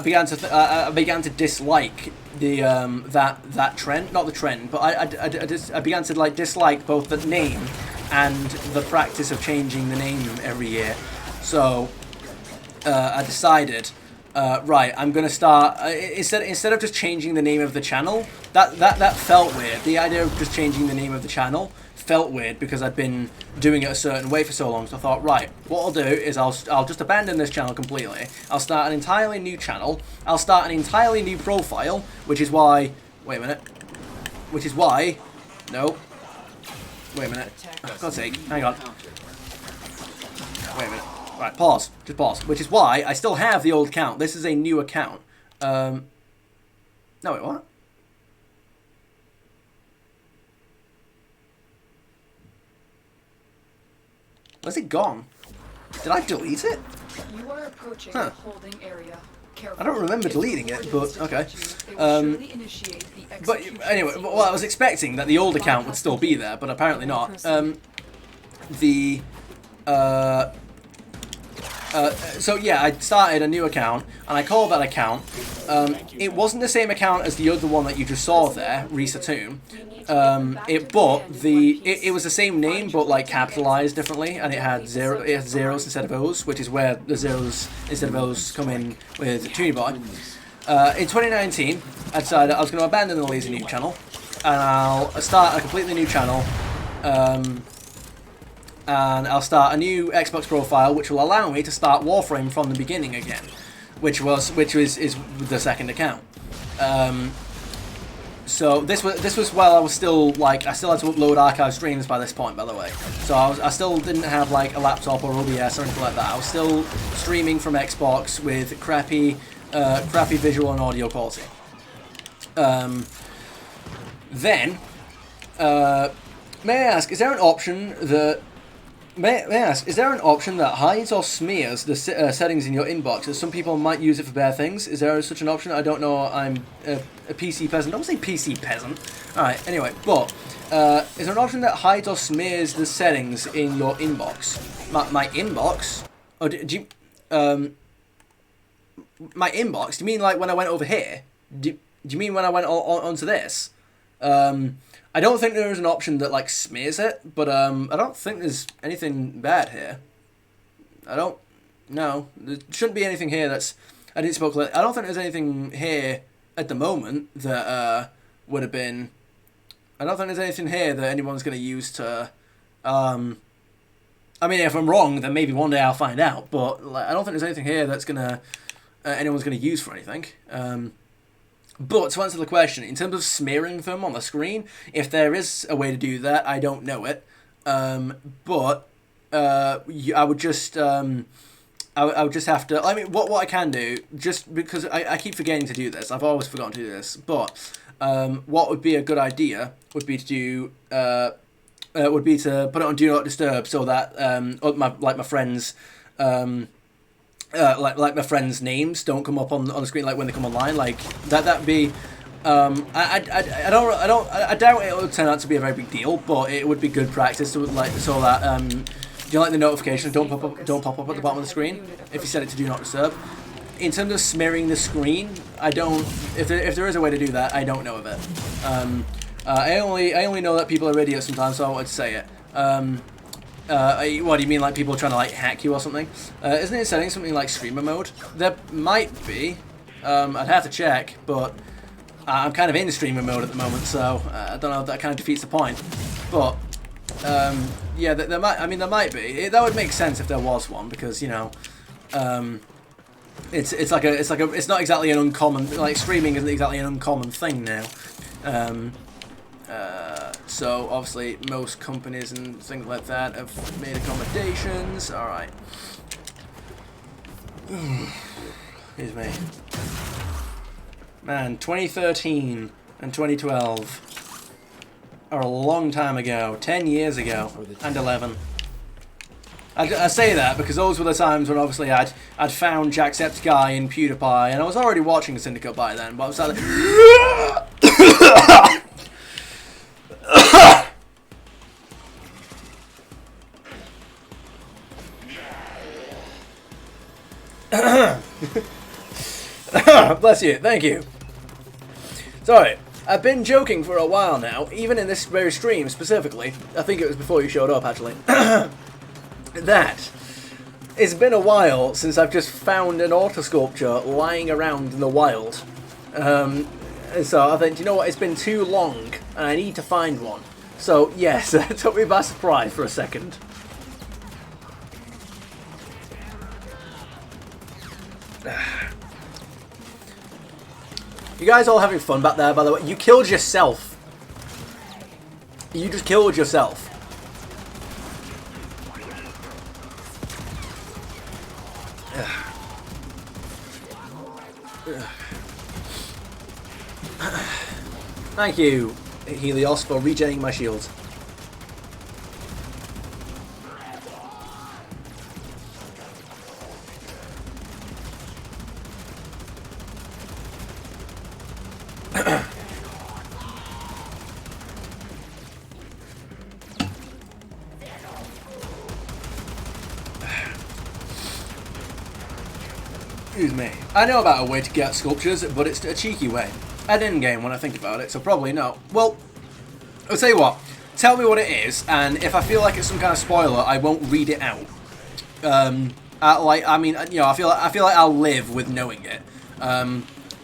began to dislike the that trend, not the trend, but I began to like dislike both the name and the practice of changing the name every year. So I decided, right, I'm gonna start instead of just changing the name of the channel. That felt weird. The idea of just changing the name of the channel felt weird because I'd been doing it a certain way for so long. So I thought, right, what I'll do is I'll just abandon this channel completely. I'll start an entirely new channel. I'll start an entirely new profile, which is why... Wait a minute. Which is why... No. Wait a minute. Oh, God's sake. Hang on. Wait a minute. Right, pause. Just pause. Which is why I still have the old account. This is a new account. No, wait, what? Where's it gone? Did I delete it? You are approaching the holding area. I don't remember deleting it, but okay. But anyway, well, I was expecting that the old account would still be there, but apparently not. So yeah, I started a new account, and I called that account. It wasn't the same account as the other one that you just saw there, Risa Tomb. It was the same name, but like capitalized differently, and it had zeros instead of O's, which is where the zeros instead of O's come in with TunyBoy. In 2019, I decided I was going to abandon the Lazy Noob channel, and I'll start a completely new channel. And I'll start a new Xbox profile, which will allow me to start Warframe from the beginning again, which is the second account. So this was while I was still like I still had to upload archive streams by this point, by the way. So I still didn't have like a laptop or OBS or anything like that. I was still streaming from Xbox with crappy visual and audio quality. Then, may I ask, is there an option that may I ask, is there an option that hides or smears the settings in your inbox? As some people might use it for bad things. Is there such an option? I don't know. I'm a PC peasant. Don't say PC peasant. Alright, anyway, but is there an option that hides or smears the settings in your inbox? My inbox? Oh, do you... my inbox? Do you mean like when I went over here? Do you mean when I went onto this? I don't think there is an option that like smears it, but I don't think there's anything bad here. I don't. No, there shouldn't be anything here that's. I didn't spoke. I don't think there's anything here at the moment that would have been. I don't think there's anything here that anyone's going to use to. I mean, if I'm wrong, then maybe one day I'll find out. But like, I don't think there's anything here that's gonna anyone's gonna use for anything. But to answer the question, in terms of smearing them on the screen, if there is a way to do that, I don't know it. But I would just I would just have to. I mean, what I can do, just because I keep forgetting to do this. I've always forgotten to do this. But what would be a good idea would be to do would be to put it on Do Not Disturb so that my friends. Like my friends' names don't come up on the screen like when they come online, like that'd be I doubt it would turn out to be a very big deal, but it would be good practice to like so that do you like the notifications don't pop up at the bottom of the screen if you set it to Do Not Disturb. In terms of smearing the screen, I don't if there is a way to do that, I don't know of it. I only know that people are idiots sometimes, so I wanted to say it. What do you mean, like people trying to like hack you or something? Isn't it setting something like streamer mode? There might be. I'd have to check, but I'm kind of in streamer mode at the moment, so I don't know if that kind of defeats the point. But yeah, there might. I mean, there might be. That would make sense if there was one, because you know, it's not exactly an uncommon, like streaming isn't exactly an uncommon thing now. So obviously most companies and things like that have made accommodations. Alright. Here's me. Man, 2013 and 2012 are a long time ago. 10 years ago. And 11. I say that because those were the times when obviously I'd found Jacksepticeye and PewDiePie, and I was already watching Syndicate by then, but I was like bless you, thank you. Sorry, I've been joking for a while now, even in this very stream specifically. I think it was before you showed up, actually. That it's been a while since I've just found an ORTA sculpture lying around in the wild. So I think, you know what, it's been too long, and I need to find one. So, yes, that took me by surprise for a second. You guys all having fun back there, by the way? You killed yourself. You just killed yourself. Thank you, Helios, for regenerating my shield. Excuse me. I know about a way to get sculptures, but it's a cheeky way. At in-game when I think about it, so probably no. Well, I'll tell you what. Tell me what it is, and if I feel like it's some kind of spoiler, I won't read it out. I mean, you know, I feel like I'll live with knowing it.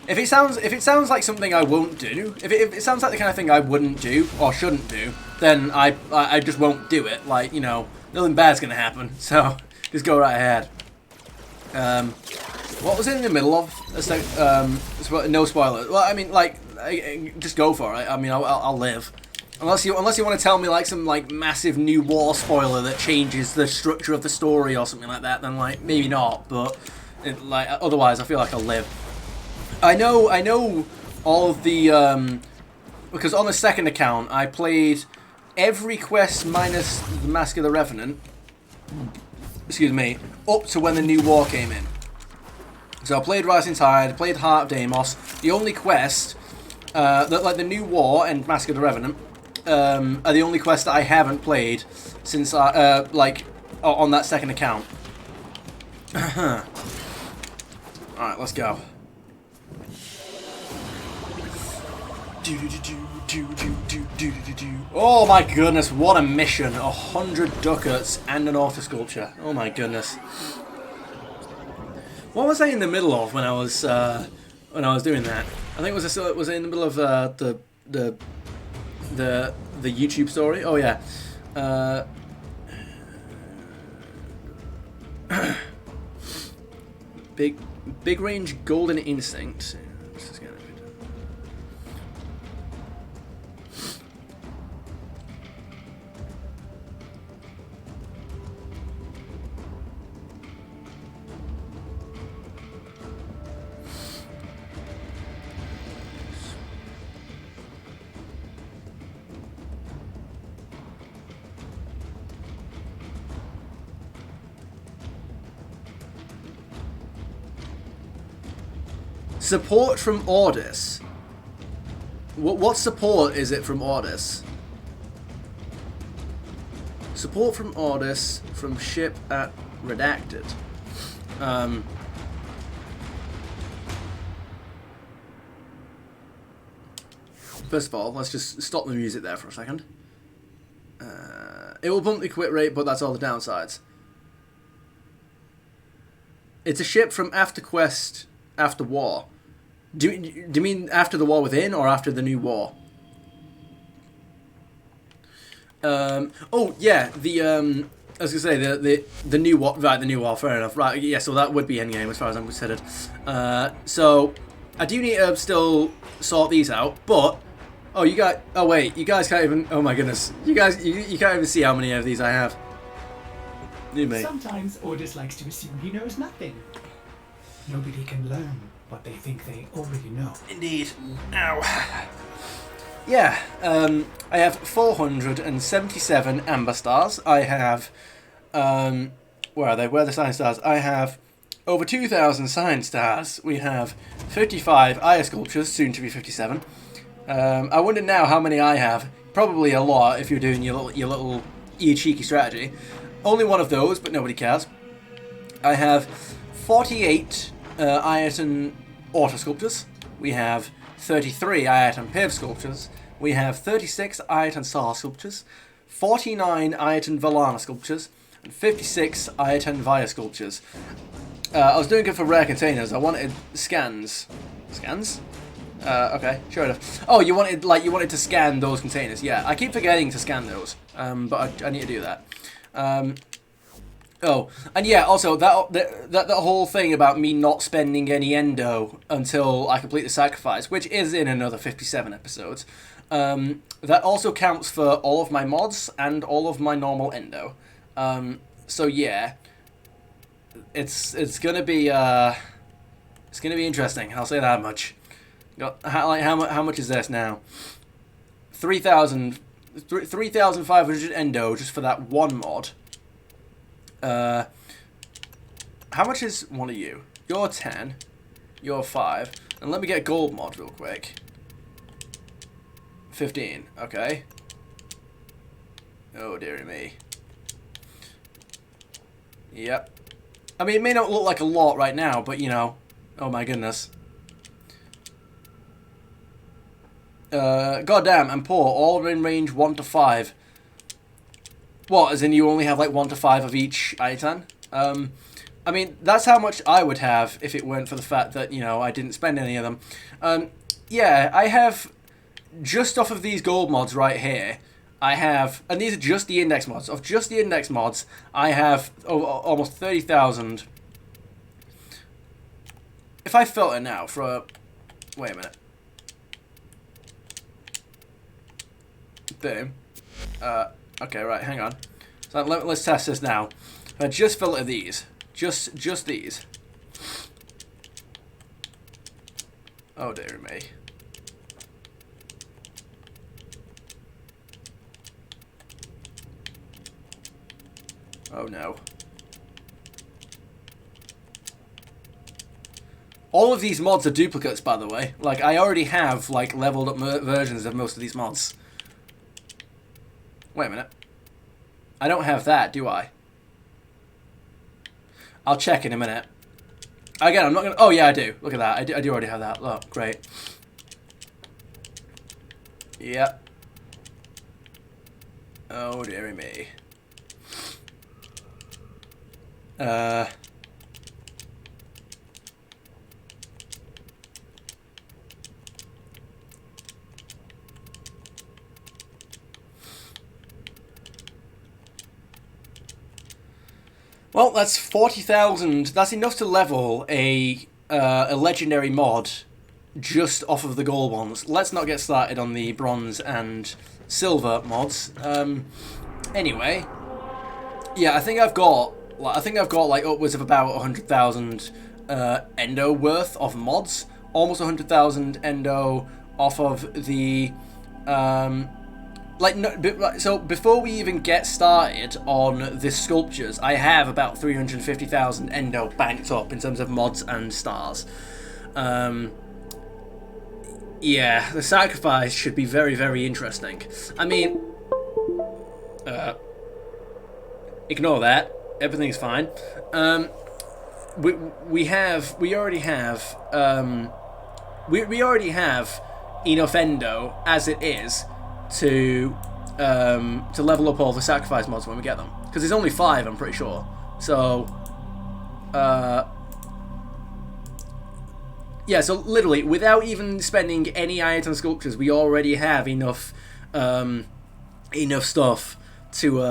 If it sounds like something I won't do, if it sounds like the kind of thing I wouldn't do or shouldn't do, then I just won't do it. Like, you know, nothing bad's gonna happen. So just go right ahead. What was it in the middle of? No spoilers. Well, I mean, like, just go for it. I mean, I'll live. Unless you want to tell me like some like massive new war spoiler that changes the structure of the story or something like that, then like maybe not. But like otherwise, I feel like I'll live. I know all of the because on the second account I played every quest minus the Mask of the Revenant. excuse me, up to when the new war came in. So I played Rising Tide, played Heart of Deimos. The only quest, like the new war and Massacre of the Revenant, are the only quests that I haven't played since like on that second account. All right, let's go. Oh my goodness, what a mission. 100 ducats and an auto sculpture. Oh my goodness. What was I in the middle of when I was doing that? I think was I in the middle of the YouTube story? Oh yeah. Big range golden instinct. Support from Ordis. What support is it from Ordis? Support from Ordis from ship at Redacted. First of all, let's just stop the music there for a second. It will bump the quit rate, but that's all the downsides. It's a ship from after quest, after war. Do you mean after the war within or after the new war? Oh yeah, I was gonna say the new war, right? The new war, fair enough, right? Yeah, so that would be endgame as far as I'm considered. So I do need to still sort these out, but oh, you guys can't even. Oh my goodness, you can't even see how many of these I have. You may. Sometimes Ordis likes to assume he knows nothing. Nobody can learn what they think they already know. Indeed. Ow. Yeah, I have 477 amber stars. I have, where are they? Where are the sign stars? I have over 2,000 sign stars. We have 55 eye sculptures, soon to be 57. I wonder now how many I have. Probably a lot if you're doing your cheeky strategy. Only one of those, but nobody cares. I have 48 Iron Auto Sculptures. We have 33 Iron Pave Sculptures. We have 36 Iron Sar Sculptures. 49 Iron Valana Sculptures. And 56 Iron Via Sculptures. I was doing it for rare containers. I wanted scans. Scans? Okay, sure enough. Oh, you wanted to scan those containers. Yeah, I keep forgetting to scan those. But I need to do that. Oh, and yeah, also that whole thing about me not spending any endo until I complete the sacrifice, which is in another 57 episodes, that also counts for all of my mods and all of my normal endo. So yeah, it's gonna be interesting. I'll say that much. How much is this now? 3,500 endo just for that one mod. How much is one of you? You're 10. You're 5. And let me get gold mod real quick. 15. Okay. Oh, dearie me. Yep. I mean, it may not look like a lot right now, but, you know. Oh, my goodness. Goddamn, I'm poor. All in range 1 to 5. What, as in you only have like 1 to 5 of each item? I mean, that's how much I would have if it weren't for the fact that, you know, I didn't spend any of them. Yeah, I have, just off of these gold mods right here, I have, and these are just the index mods, of just the index mods, I have almost 30,000. If I filter now for a, wait a minute. Boom. Okay, right, hang on. So let's test this now. I just filter these. Just these. Oh dear me. Oh no. All of these mods are duplicates, by the way. Like, I already have, like, leveled up versions of most of these mods. Wait a minute. I don't have that, do I? I'll check in a minute. Again, I'm not gonna... Oh, yeah, I do. Look at that. I do already have that. Look, great. Yep. Oh, dearie me. Well, that's 40,000. That's enough to level a legendary mod just off of the gold ones. Let's not get started on the bronze and silver mods. Anyway, yeah, I think I've got like upwards of about 100,000 endo worth of mods. Almost 100,000 endo off of the so before we even get started on the sculptures, I have about 350,000 endo banked up in terms of mods and stars. Yeah, the sacrifice should be very, very interesting. I mean, ignore that. Everything's fine. We already have enough endo as it is to level up all the sacrifice mods when we get them, because there's only 5, I'm pretty sure. So yeah, so literally without even spending any iron sculptures, we already have enough stuff to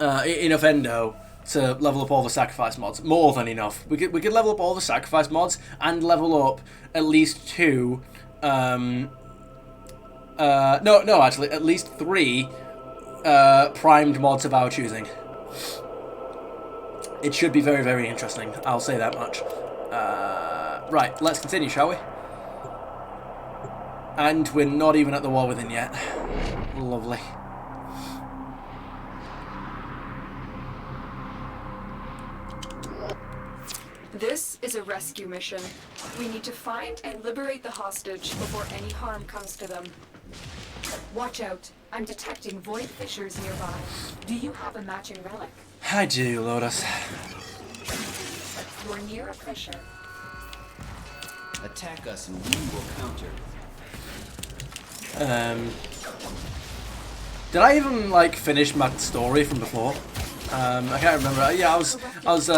enough endo to level up all the sacrifice mods. More than enough. We could level up all the sacrifice mods and level up at least 2 no, actually, at least 3 primed mods of our choosing. It should be very, very interesting. I'll say that much. Right, let's continue, shall we? And we're not even at the war within yet. Lovely. This is a rescue mission. We need to find and liberate the hostage before any harm comes to them. Watch out. I'm detecting void fissures nearby. Do you have a matching relic? I do, Lotus. You're near a fissure. Attack us and we will counter. Did I even like finish my story from before? I can't remember. Yeah, I was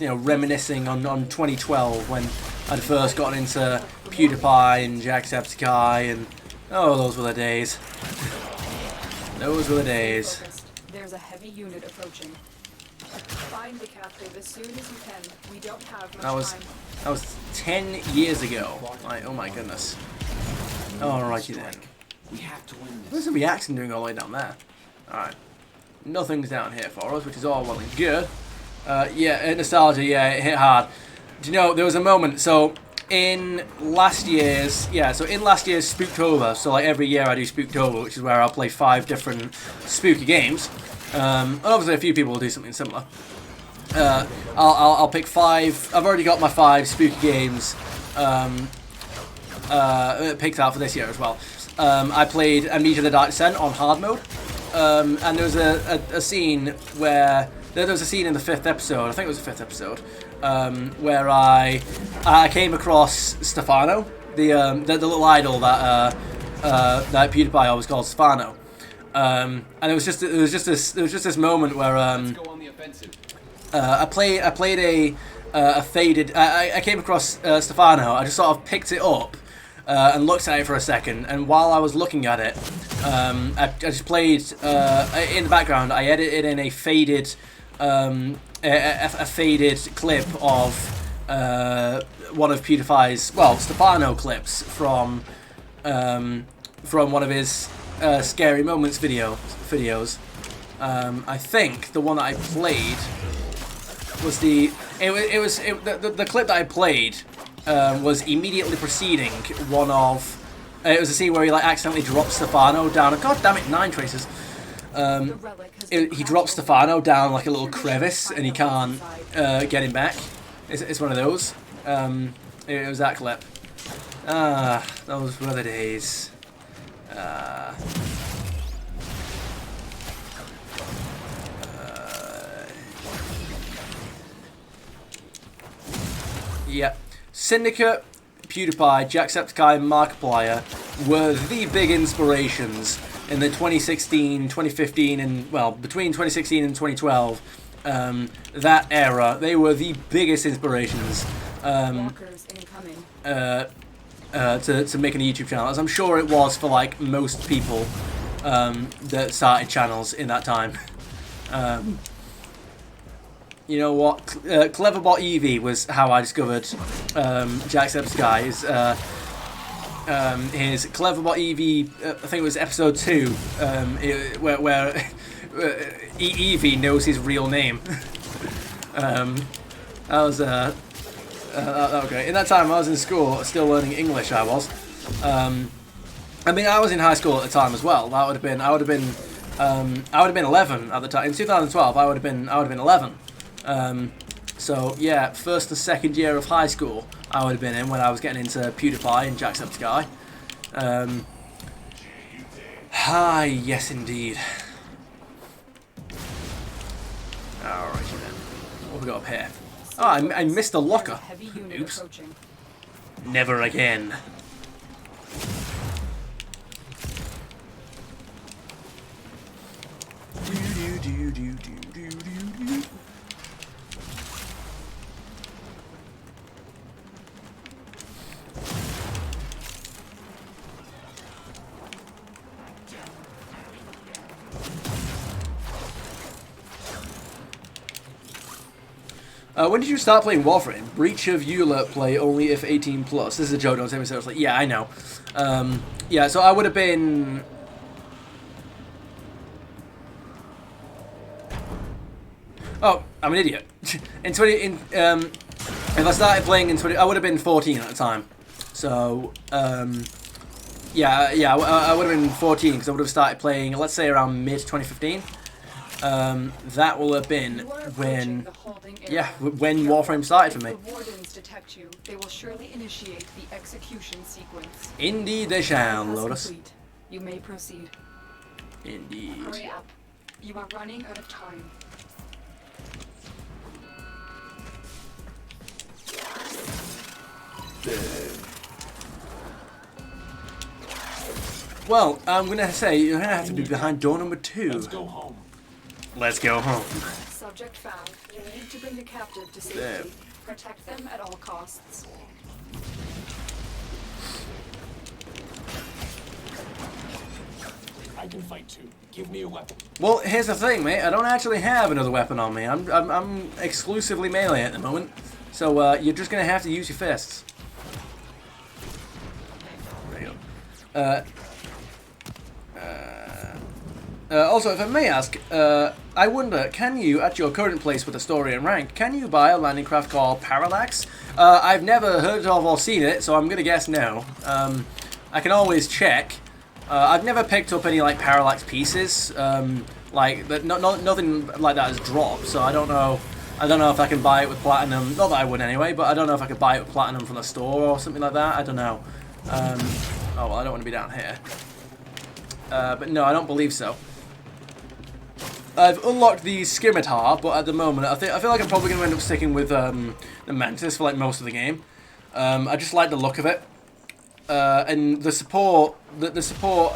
reminiscing on 2012 when I'd first gotten into PewDiePie and Jacksepticeye, and oh, those were the days. Those were the days. There's a heavy unit approaching. Find the captive as soon as you can. We don't have much time. That was 10 years ago. Like, oh my goodness. Alrighty then. We have to win this. There's a reaction doing all the way down there. Alright. Nothing's down here for us, which is all well and good. Yeah, nostalgia, yeah, it hit hard. Do you know, there was a moment, so in last year's Spooktober, so like every year I do Spooktober, which is where I'll play 5 different spooky games. And obviously a few people will do something similar. I'll pick 5, I've already got my 5 spooky games picked out for this year as well. I played Amnesia: The Dark Descent on hard mode, and there was a scene where there was a scene in the 5th episode. I think it was the 5th episode, where I came across Stefano, the little idol that PewDiePie always called Stefano, and there was just this moment where I played a faded. I came across Stefano. I just sort of picked it up. And looked at it for a second, and while I was looking at it, I just played in the background. I edited in a faded, a faded clip of one of PewDiePie's, well, Stefano clips from one of his scary moments videos. I think the one that I played was the clip that I played. Was immediately preceding one of... it was a scene where he like accidentally dropped Stefano down... God damn it, 9 traces. The relic has been he crashed drops over. Stefano down like a little Your mission crevice, to and he find can't the inside. get him back. It's one of those. It was that clip. Ah, those were the days. Yeah. Syndicate, PewDiePie, Jacksepticeye, and Markiplier were the big inspirations in the 2016, 2015, and, well, between 2016 and 2012, that era. They were the biggest inspirations Walkers incoming. to making a YouTube channel, as I'm sure it was for, like, most people that started channels in that time. You know what? Cleverbot Eevee was how I discovered Jacksepticeye. His Cleverbot Eevee, I think it was episode 2, where Eevee knows his real name. That was great. In that time, I was in school, still learning English. I was. I mean, I was in high school at the time as well. I would have been 11 at the time. In 2012, I would have been 11. So yeah, first and second year of high school I would have been in when I was getting into PewDiePie and Jacksepticeye. Hi, yes indeed. Alright then. What have we got up here? Oh, I missed a locker. Heavy unit Oops. approaching. Never again. When did you start playing Warframe? Breach of EULA play only if 18 plus. This is a joke, don't take me seriously. Yeah, I know. Yeah, so I would have been... Oh, I'm an idiot. If I started playing in 20... I would have been 14 at the time. So, yeah, I would have been 14 because I would have started playing, let's say, around mid-2015. That will have been You are approaching when... the holding area. Yeah, when Warframe started for me. If the wardens detect you, they will surely initiate the execution sequence. Indeed they shall, Bypass Lotus. complete. You may proceed. Indeed. Hurry up. You are running out of time. Well, I'm gonna say you're gonna have to be behind door number 2. Let's go home. Let's go home. Subject found. You need to bring the captive to safety. There. Protect them at all costs. I can fight too. Give me a weapon. Well, here's the thing, mate. I don't actually have another weapon on me. I'm exclusively melee at the moment. So you're just gonna have to use your fists. There you go. Also, if I may ask, I wonder, can you, at your current place with a story and rank, can you buy a landing craft called Parallax? I've never heard of or seen it, so I'm gonna guess no. I can always check. I've never picked up any like Parallax pieces, like that. Nothing like that has dropped, so I don't know. I don't know if I can buy it with platinum. Not that I would anyway, but I don't know if I could buy it with platinum from the store or something like that. I don't know. Oh well, I don't want to be down here. But no, I don't believe so. I've unlocked the Scimitar, but at the moment, I feel like I'm probably going to end up sticking with the Mantis for like most of the game. I just like the look of it, and the support, the support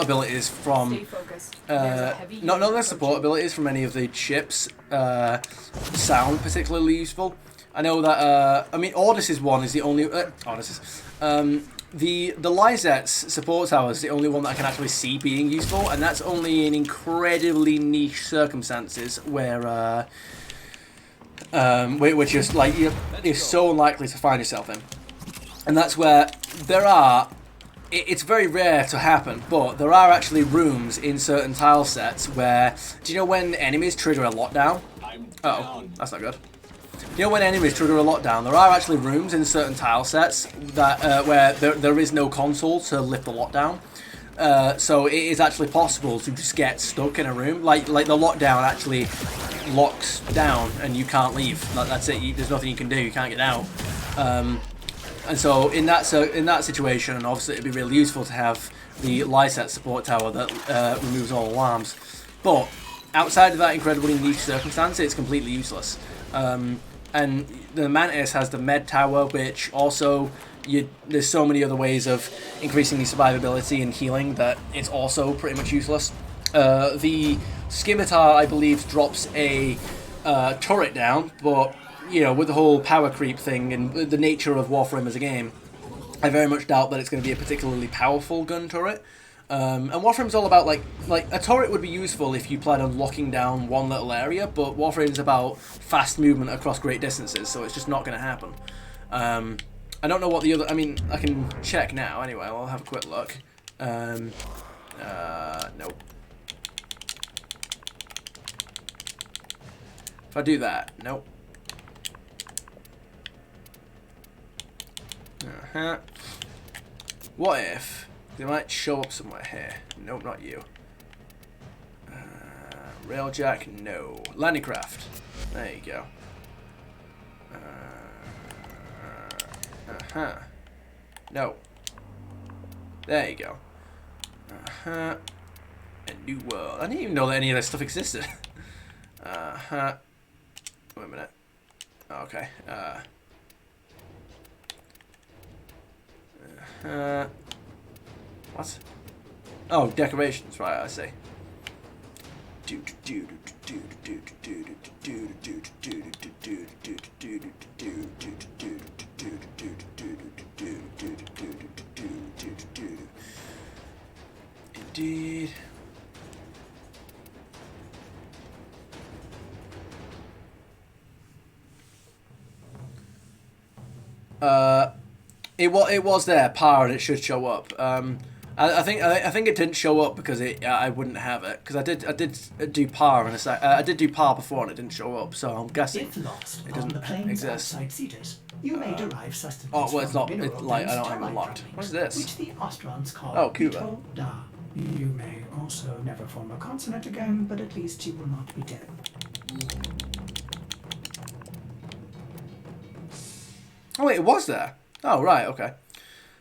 abilities from Stay focused. There's a heavy not unit the support approaching. abilities from any of the chips sound particularly useful. I know that I mean Ordis's one is the only Ordis's. The Lyset's support tower is the only one that I can actually see being useful, and that's only in incredibly niche circumstances where which is like you're so unlikely to find yourself in, and that's where there are. It's very rare to happen, but there are actually rooms in certain tile sets where, do you know when enemies trigger a lockdown? Uh-oh, that's not good. You know when enemies trigger a lockdown, there are actually rooms in certain tile sets that where there is no console to lift the lockdown. So it is actually possible to just get stuck in a room. Like the lockdown actually locks down and you can't leave. That's it. There's nothing you can do. You can't get out. And so in that situation, and obviously it'd be really useful to have the Lyset support tower that removes all alarms. But outside of that incredibly niche circumstance, it's completely useless. And the Mantis has the med tower, which also there's so many other ways of increasing the survivability and healing that it's also pretty much useless. The Scimitar, I believe, drops a turret down, but you know, with the whole power creep thing and the nature of Warframe as a game, I very much doubt that it's going to be a particularly powerful gun turret. And Warframe's all about, like a turret would be useful if you planned on locking down one little area, but Warframe's about fast movement across great distances, so it's just not going to happen. I don't know what the other... I mean, I can check now anyway, I'll have a quick look. Nope. If I do that, nope. What if they might show up somewhere here? Nope, not you. Railjack, no. Landing craft. There you go. No. There you go. A new world. I didn't even know that any of that stuff existed. Wait a minute. Okay. What? Oh, decorations, right, I see. Indeed. It was there, par, and it should show up. I think it didn't show up because I wouldn't have it, because I did do par in a sec. I did do par before and it didn't show up, so I'm guessing If lost it on the doesn't plains exist. outside Cetus, you may derive sustenance Oh, well, it's from not. It's mineral like I and don't have it termite unlocked. droppings, What is this? which the Ostrons call Oh, Cuba. Ito Da. You may also never form a consonant again, but at least you will not be dead. Oh wait, it was there. Oh right, okay.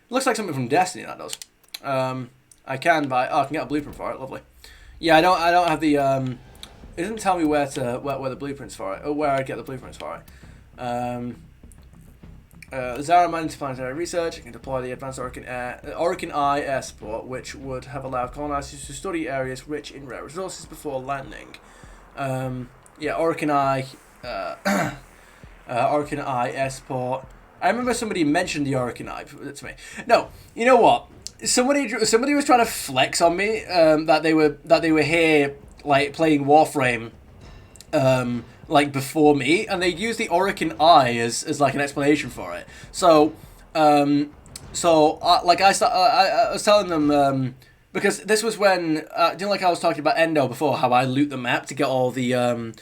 Looks like something from Destiny, that does. I can buy. Oh, I can get a blueprint for it. Lovely. Yeah, I don't have the. It doesn't tell me where the blueprints for it, or where I get the blueprints for it. The Zara Mine Interplanetary Research can deploy the advanced Orkin I air support, which would have allowed colonizers to study areas rich in rare resources before landing. Yeah, Orkin I air support. I remember somebody mentioned the Orkin I to me. No, you know what? Somebody was trying to flex on me that they were here like playing Warframe like before me, and they used the Orkin I as like an explanation for it. So I was telling them because this was when you know, like I was talking about Endo before, how I loot the map to get all the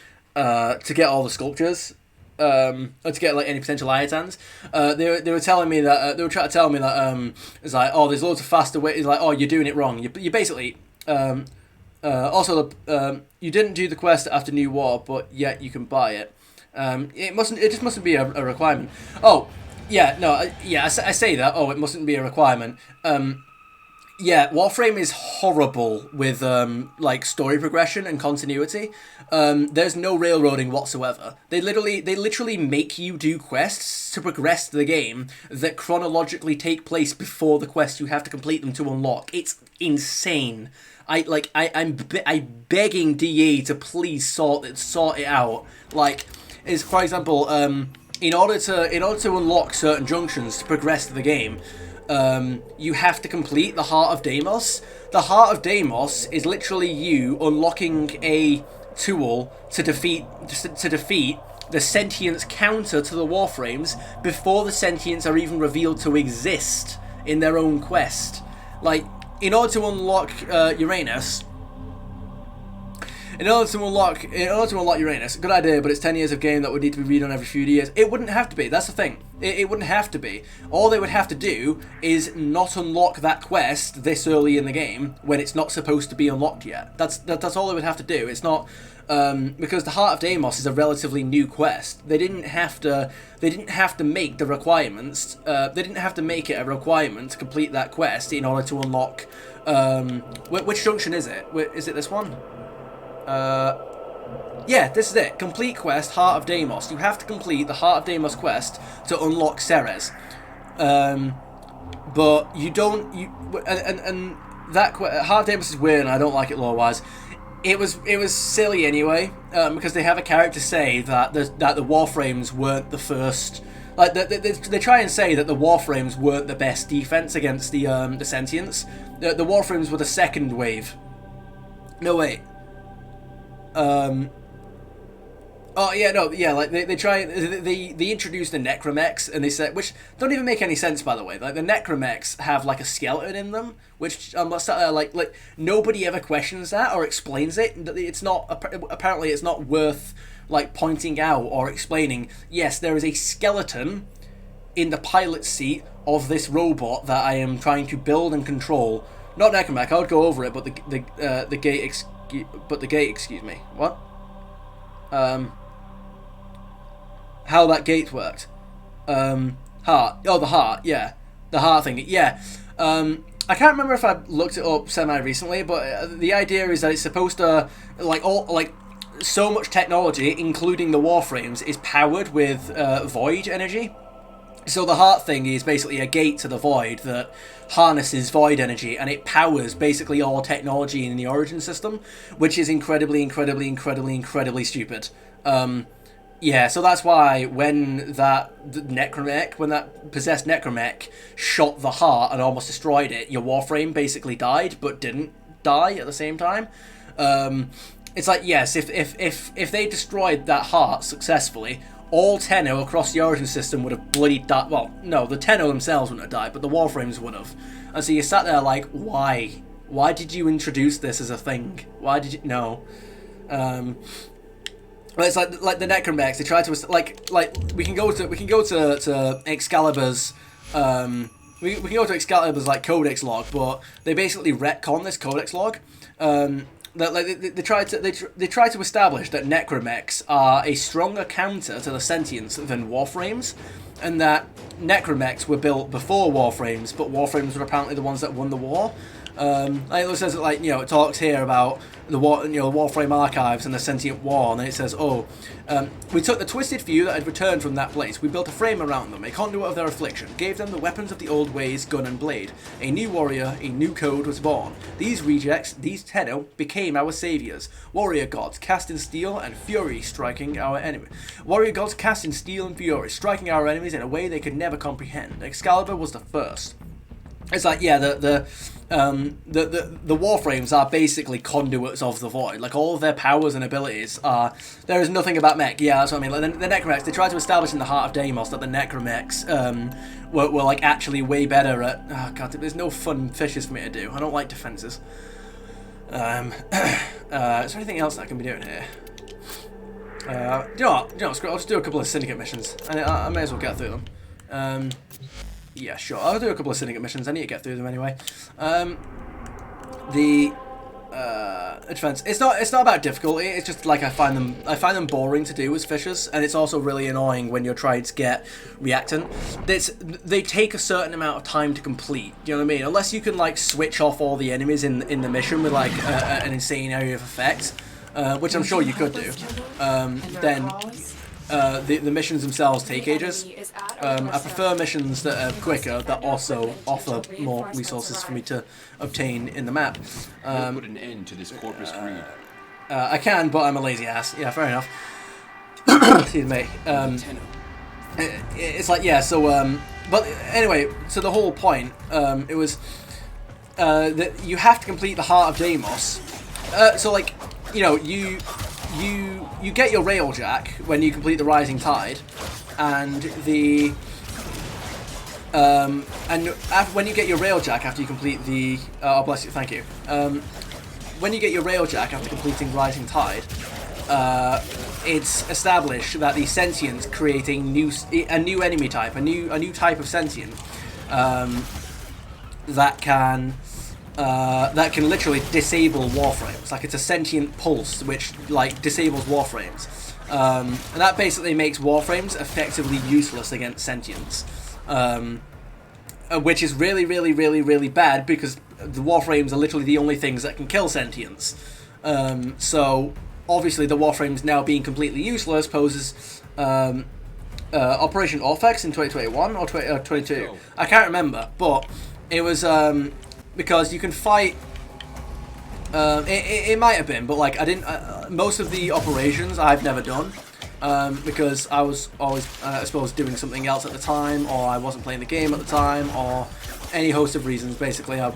sculptures. Or to get like any potential Iotans. They were telling me that they were trying to tell me that it's like, oh, there's loads of faster ways. It's like, oh, you're doing it wrong. You basically also you didn't do the quest after New War, but yet you can buy it. It just mustn't be a requirement. Oh yeah, no, I say that. Oh, it mustn't be a requirement. Yeah, Warframe is horrible with like story progression and continuity. There's no railroading whatsoever. They literally make you do quests to progress the game that chronologically take place before the quest you have to complete them to unlock. It's insane. I'm begging DE to please sort it out. Like, is for example, in order to unlock certain junctions to progress the game. You have to complete the Heart of Deimos. The Heart of Deimos is literally you unlocking a tool to defeat the sentience counter to the Warframes before the sentients are even revealed to exist in their own quest. Like, in order to unlock Uranus, In order to unlock Uranus, good idea, but it's 10 years of game that would need to be redone every few years. It wouldn't have to be. That's the thing. It wouldn't have to be. All they would have to do is not unlock that quest this early in the game when it's not supposed to be unlocked yet. That's all they would have to do. It's not because the Heart of Deimos is a relatively new quest. They didn't have to make the requirements. They didn't have to make it a requirement to complete that quest in order to unlock. Which junction is it? Is it this one? Yeah, this is it. Complete quest, Heart of Deimos. You have to complete the Heart of Deimos quest to unlock Ceres. But you don't. And that Heart of Deimos is weird, and I don't like it lore-wise. It was silly anyway, because they have a character say that the Warframes weren't the first. Like they try and say that the Warframes weren't the best defense against the Sentients. The Warframes were the second wave. No wait. Oh yeah, no, yeah. Like they introduced the Necromechs, and they said, which don't even make any sense, by the way. Like the Necromechs have like a skeleton in them, which like nobody ever questions that or explains it. It's not apparently it's not worth like pointing out or explaining. Yes, there is a skeleton in the pilot seat of this robot that I am trying to build and control. Not Necromech. I would go over it, but the gate. Excuse me. What? How that gate worked. Heart. Oh, the heart. Yeah, the heart thing. Yeah. I can't remember if I looked it up semi-recently, but the idea is that it's supposed to so much technology, including the Warframes, is powered with void energy. So the heart thing is basically a gate to the void that harnesses void energy, and it powers basically all technology in the Origin system, which is incredibly stupid. Yeah, so that's why when that possessed Necromech shot the heart and almost destroyed it, your Warframe basically died, but didn't die at the same time. It's like, yes, if they destroyed that heart successfully, all Tenno across the Origin system would have bloody died. Well, no, the Tenno themselves wouldn't have died, but the Warframes would have. And so you sat there like, why? Why did you introduce this as a thing? Why did you... No. But it's like the Necromechs. They try to we can go to Excalibur's we can go to Excalibur's like codex log, but they basically retcon this codex log. They try to establish that Necromechs are a stronger counter to the Sentients than Warframes, and that Necromechs were built before Warframes, but Warframes were apparently the ones that won the war. It says that, it talks here about the Warframe archives and the Sentient War, and then it says, we took the twisted few that had returned from that place. We built a frame around them, a conduit of their affliction, gave them the weapons of the old ways, gun and blade. A new warrior, a new code was born. These rejects, these Tenno, became our saviors. Warrior gods cast in steel and fury, striking our enemies. Warrior gods cast in steel and fury, striking our enemies in a way they could never comprehend. Excalibur was the first. It's like, yeah, the Warframes are basically conduits of the void. Like, all of their powers and abilities are... There is nothing about mech. Yeah, that's what I mean. Like, the Necromechs, they tried to establish in the Heart of Deimos that the Necromechs were like, actually way better at... Oh, God, there's no fun fishes for me to do. I don't like defenses. Is there anything else that I can be doing here? Do you know what? Screw it. I'll just do a couple of Syndicate missions. And I may as well get through them. Yeah, sure. I'll do a couple of Syndicate missions. I need to get through them anyway. Defense. It's not about difficulty. It's just like I find them boring to do as fishers, and it's also really annoying when you're trying to get reactant. They take a certain amount of time to complete. Do you know what I mean? Unless you can like switch off all the enemies in the mission with like an insane area of effect, which I'm sure you could do. Then. The missions themselves take ages. I prefer missions that are quicker, that also offer more resources for me to obtain in the map. Put an end to this corpus greed. I can, but I'm a lazy ass. Yeah, fair enough. Excuse me. It's like, yeah, so, but anyway, so the whole point, it was, that you have to complete the Heart of Deimos. So, like, you get your Railjack when you complete the Rising Tide, and when you get your Railjack after you complete the... oh, bless you, thank you. when you get your Railjack after completing Rising Tide, it's established that the sentients create a new enemy type, a new type of sentient that can literally disable Warframes. Like, it's a sentient pulse which like disables Warframes, and that basically makes Warframes effectively useless against sentients, which is really, really, really, really bad because the Warframes are literally the only things that can kill sentients. So obviously the Warframes now being completely useless poses Operation Orphex in 2021 or 22. I can't remember, but it was because you can fight. It might have been, but like I didn't. Most of the operations I've never done because I was always, I suppose, doing something else at the time, or I wasn't playing the game at the time, or any host of reasons. Basically, I've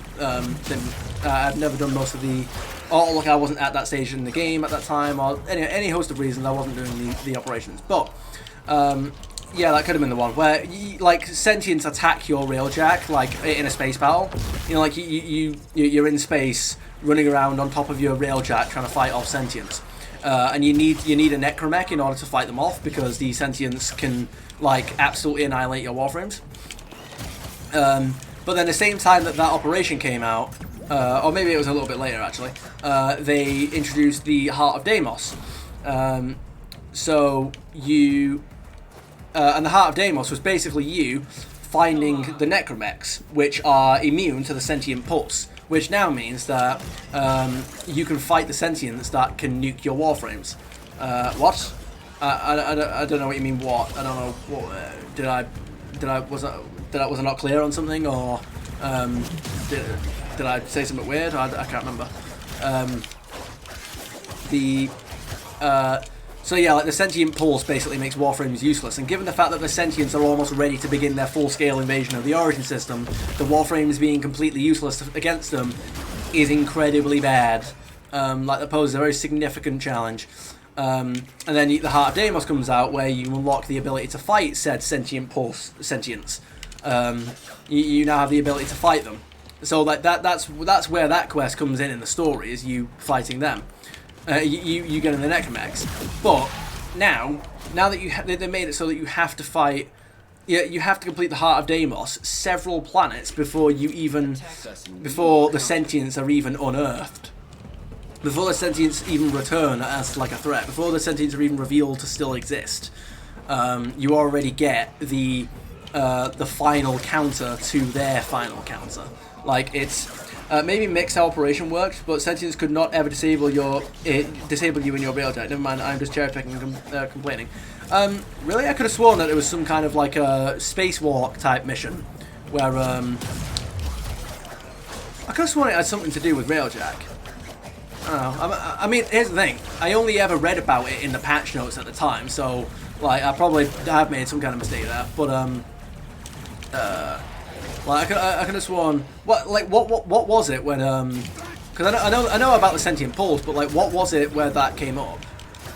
never done most of the. Or like I wasn't at that stage in the game at that time, or any host of reasons I wasn't doing the operations. But yeah, that could have been the one where like sentients attack your Railjack like in a space battle. You know, like you're in space running around on top of your Railjack trying to fight off sentients, and you need a Necromech in order to fight them off because the sentients can like absolutely annihilate your Warframes. But then the same time that operation came out, or maybe it was a little bit later actually, they introduced the Heart of Deimos. So you. And the Heart of Deimos was basically you finding the Necromechs, which are immune to the Sentient Pulse, which now means that you can fight the Sentients that can nuke your Warframes. What? I don't know what you mean. What? I don't know. What? Was I not clear on something, or did I say something weird? I can't remember. So yeah, like the Sentient Pulse basically makes Warframes useless, and given the fact that the Sentients are almost ready to begin their full-scale invasion of the Origin system, the Warframes being completely useless against them is incredibly bad. Like, that poses a very significant challenge. And then the Heart of Deimos comes out, where you unlock the ability to fight said Sentient Pulse Sentients. You now have the ability to fight them. So like that's where that quest comes in the story, is you fighting them. You get in the Necromechs, but now that they made it so that you have to fight, you have to complete the Heart of Deimos several planets before the sentients are even unearthed, before the sentients even return as like a threat, before the sentients are even revealed to still exist. You already get the final counter to their final counter. Like, it's. Maybe mixed how operation works, but sentients could not ever disable you in your Railjack. Never mind, I'm just cherry picking and complaining. Really, I could have sworn that it was some kind of like a spacewalk type mission, where I could have sworn it had something to do with Railjack. I don't know. I mean, here's the thing: I only ever read about it in the patch notes at the time, so like I probably have made some kind of mistake there. But like I could have sworn. What was it when because I know about the Sentient Pulse, but like what was it where that came up?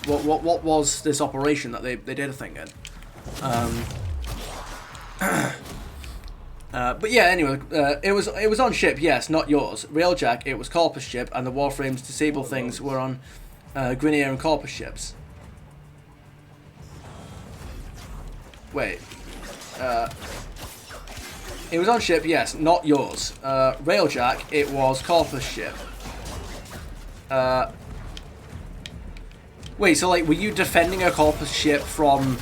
What was this operation that they did a thing in? But yeah, anyway, it was on ship, yes, not yours. Railjack, it was Corpus ship, and the Warframes disable things were on Grineer and Corpus ships. Wait. It was on ship, yes, not yours. Railjack, it was Corpus ship. Wait, so like, were you defending a Corpus ship from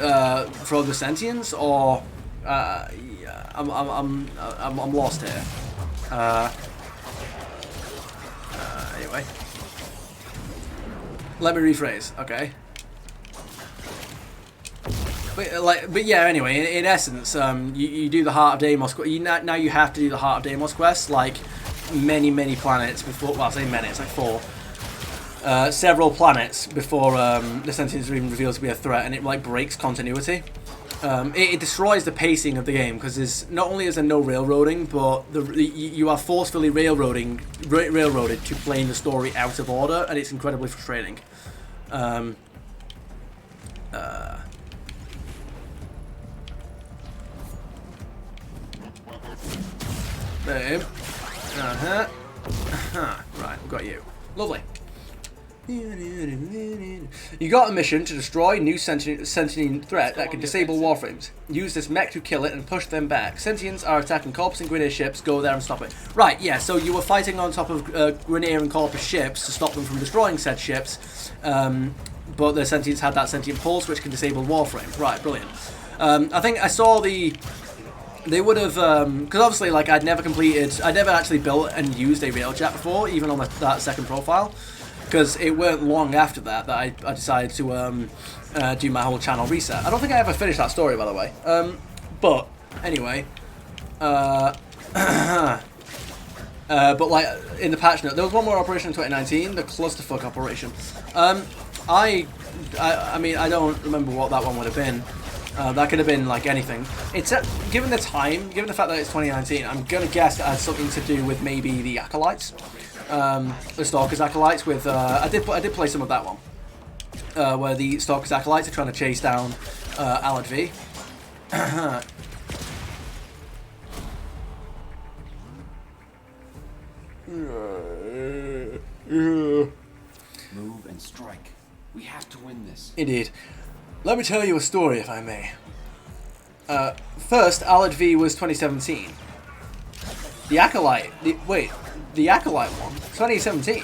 the Sentients, or I'm lost here. Anyway, let me rephrase. Okay. But yeah. Anyway, in essence, you do the Heart of Deimos. Now you have to do the Heart of Deimos quest like many planets before. Well, I say many. It's like 4. Several planets before the Sentients are even revealed to be a threat, and it like breaks continuity. It destroys the pacing of the game because there's not only is there no railroading, but you are forcefully railroaded to playing the story out of order, and it's incredibly frustrating. Boom. Right, we've got you. Lovely. You got a mission to destroy new sentient threat that can disable Warframes. Use this mech to kill it and push them back. Sentients are attacking Corpus and Grineer ships. Go there and stop it. Right, yeah, so you were fighting on top of Grineer and Corpus ships to stop them from destroying said ships, but the Sentients had that Sentient Pulse which can disable Warframes. Right, brilliant. I think I saw they would have, because obviously, like, I'd never actually built and used a Railjet before, even on that second profile. Because it weren't long after that I decided to do my whole channel reset. I don't think I ever finished that story, by the way. But anyway, but like in the patch note, there was one more operation in 2019, the clusterfuck operation. I mean, I don't remember what that one would have been. That could have been like anything. It's given the time, given the fact that it's 2019, I'm gonna guess that had something to do with maybe the acolytes. The Stalker's Acolytes with, I did play some of that one, where the Stalker's Acolytes are trying to chase down Alad V. Move and strike. We have to win this. Indeed. Let me tell you a story, if I may. First, Alad V was 2017. The Acolyte, the Acolyte one, 2017,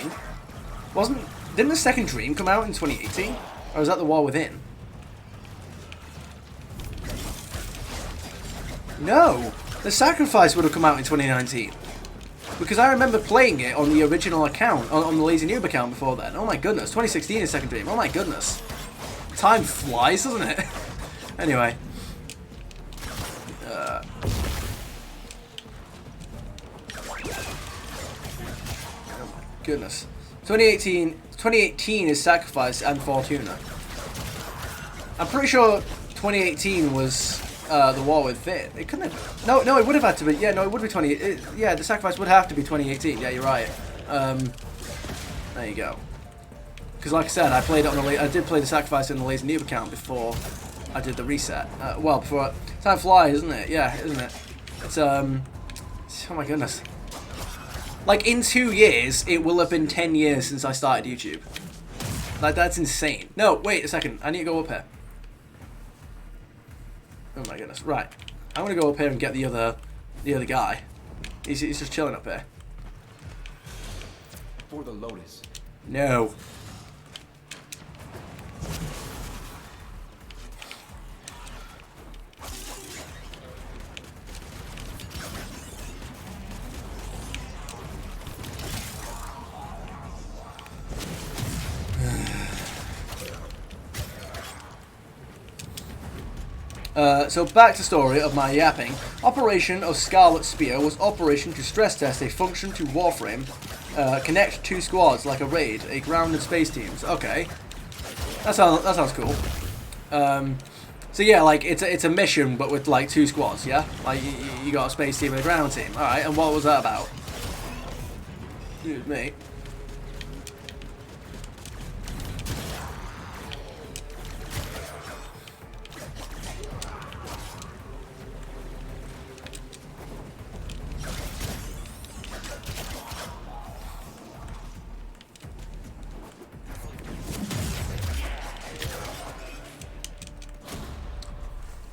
didn't the second Dream come out in 2018? Or was that the War Within? No! The Sacrifice would have come out in 2019. Because I remember playing it on the original account, on the Lazy Noob account before then. Oh my goodness, 2016 is second Dream, oh my goodness. Time flies, doesn't it? Anyway. Goodness. 2018 is Sacrifice and Fortuna. I'm pretty sure 2018 was the War Within. It couldn't have. No, it would have had to be. Yeah, no, it would be 20. Yeah, the Sacrifice would have to be 2018. Yeah, you're right. There you go. Because like I said, I did play the Sacrifice in the Lazy Noob account before I did the reset. Well, before time flies, isn't it? Yeah, isn't it? It's oh my goodness. Like, in 2 years, it will have been 10 years since I started YouTube. Like, that's insane. No, wait a second. I need to go up here. Oh my goodness. Right. I'm gonna go up here and get the other guy. He's just chilling up here. For the Lotus. No. So back to story of my yapping. Operation of Scarlet Spear was operation to stress test a function to Warframe. Connect 2 squads like a raid, a ground and space teams. Okay, that sounds cool. So yeah, like it's a mission but with like 2 squads. Yeah, like you got a space team and a ground team. All right, and what was that about? Excuse me.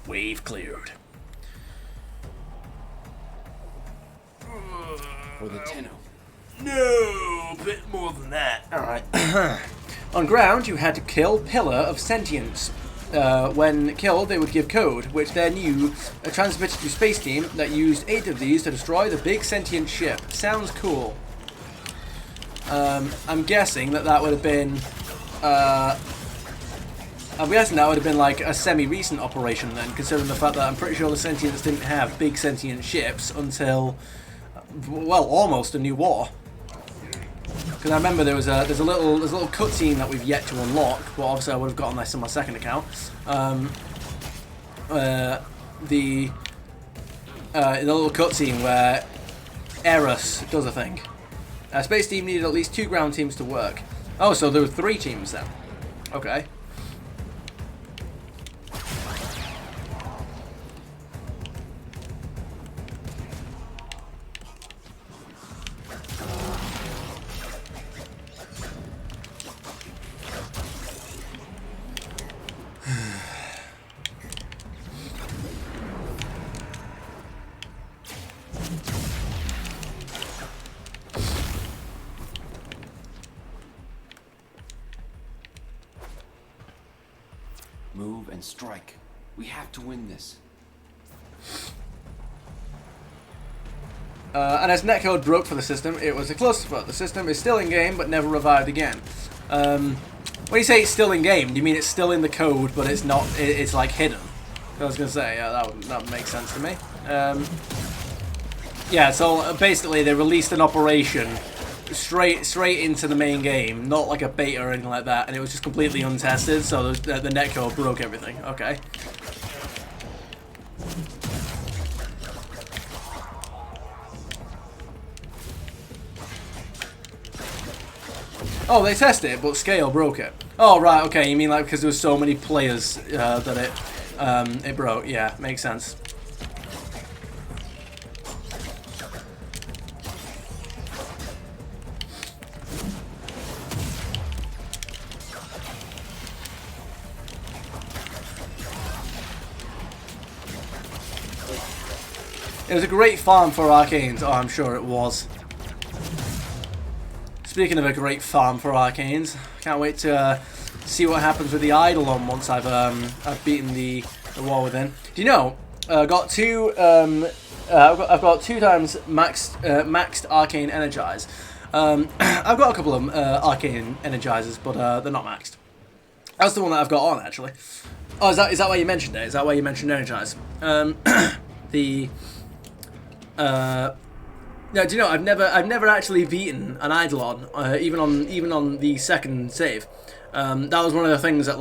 Wave cleared. For the Tenno. No, a bit more than that. Alright. On ground, you had to kill Pillar of Sentience. When killed, they would give code, which then you transmitted to Space Team that used 8 of these to destroy the big sentient ship. Sounds cool. I'm guessing that would have been... I'm guessing that would have been like a semi-recent operation then, considering the fact that I'm pretty sure the Sentients didn't have big sentient ships until, well, almost a new war. Because I remember there's a little cutscene that we've yet to unlock. Well, obviously I would have gotten this on my second account. The little cutscene where Eris does a thing. Space Team needed at least 2 ground teams to work. Oh, so there were 3 teams then. Okay. Move and strike. We have to win this. And as netcode broke for the system, it was a clusterfuck. The system is still in game, but never revived again. When you say it's still in game, do you mean it's still in the code, but it's not? It's like hidden. I was gonna say, yeah, that would make sense to me. Yeah, so basically they released an operation straight into the main game, not like a beta or anything like that, and it was just completely untested. So the netcode broke everything. Okay. Oh, they tested it, but Scale broke it. Oh, right, okay, you mean like because there was so many players that it broke. Yeah, makes sense. It was a great farm for Arcanes. Oh, I'm sure it was. Speaking of a great farm for Arcanes, can't wait to see what happens with the Eidolon once I've beaten the War Within. Do you know? I've got two times maxed Arcane Energize. I've got a couple of Arcane Energizers, but they're not maxed. That's the one that I've got on actually. Oh, is that why you mentioned it? Is that why you mentioned Energize? No, do you know? I've never actually beaten an Eidolon, even on the second save. That was one of the things that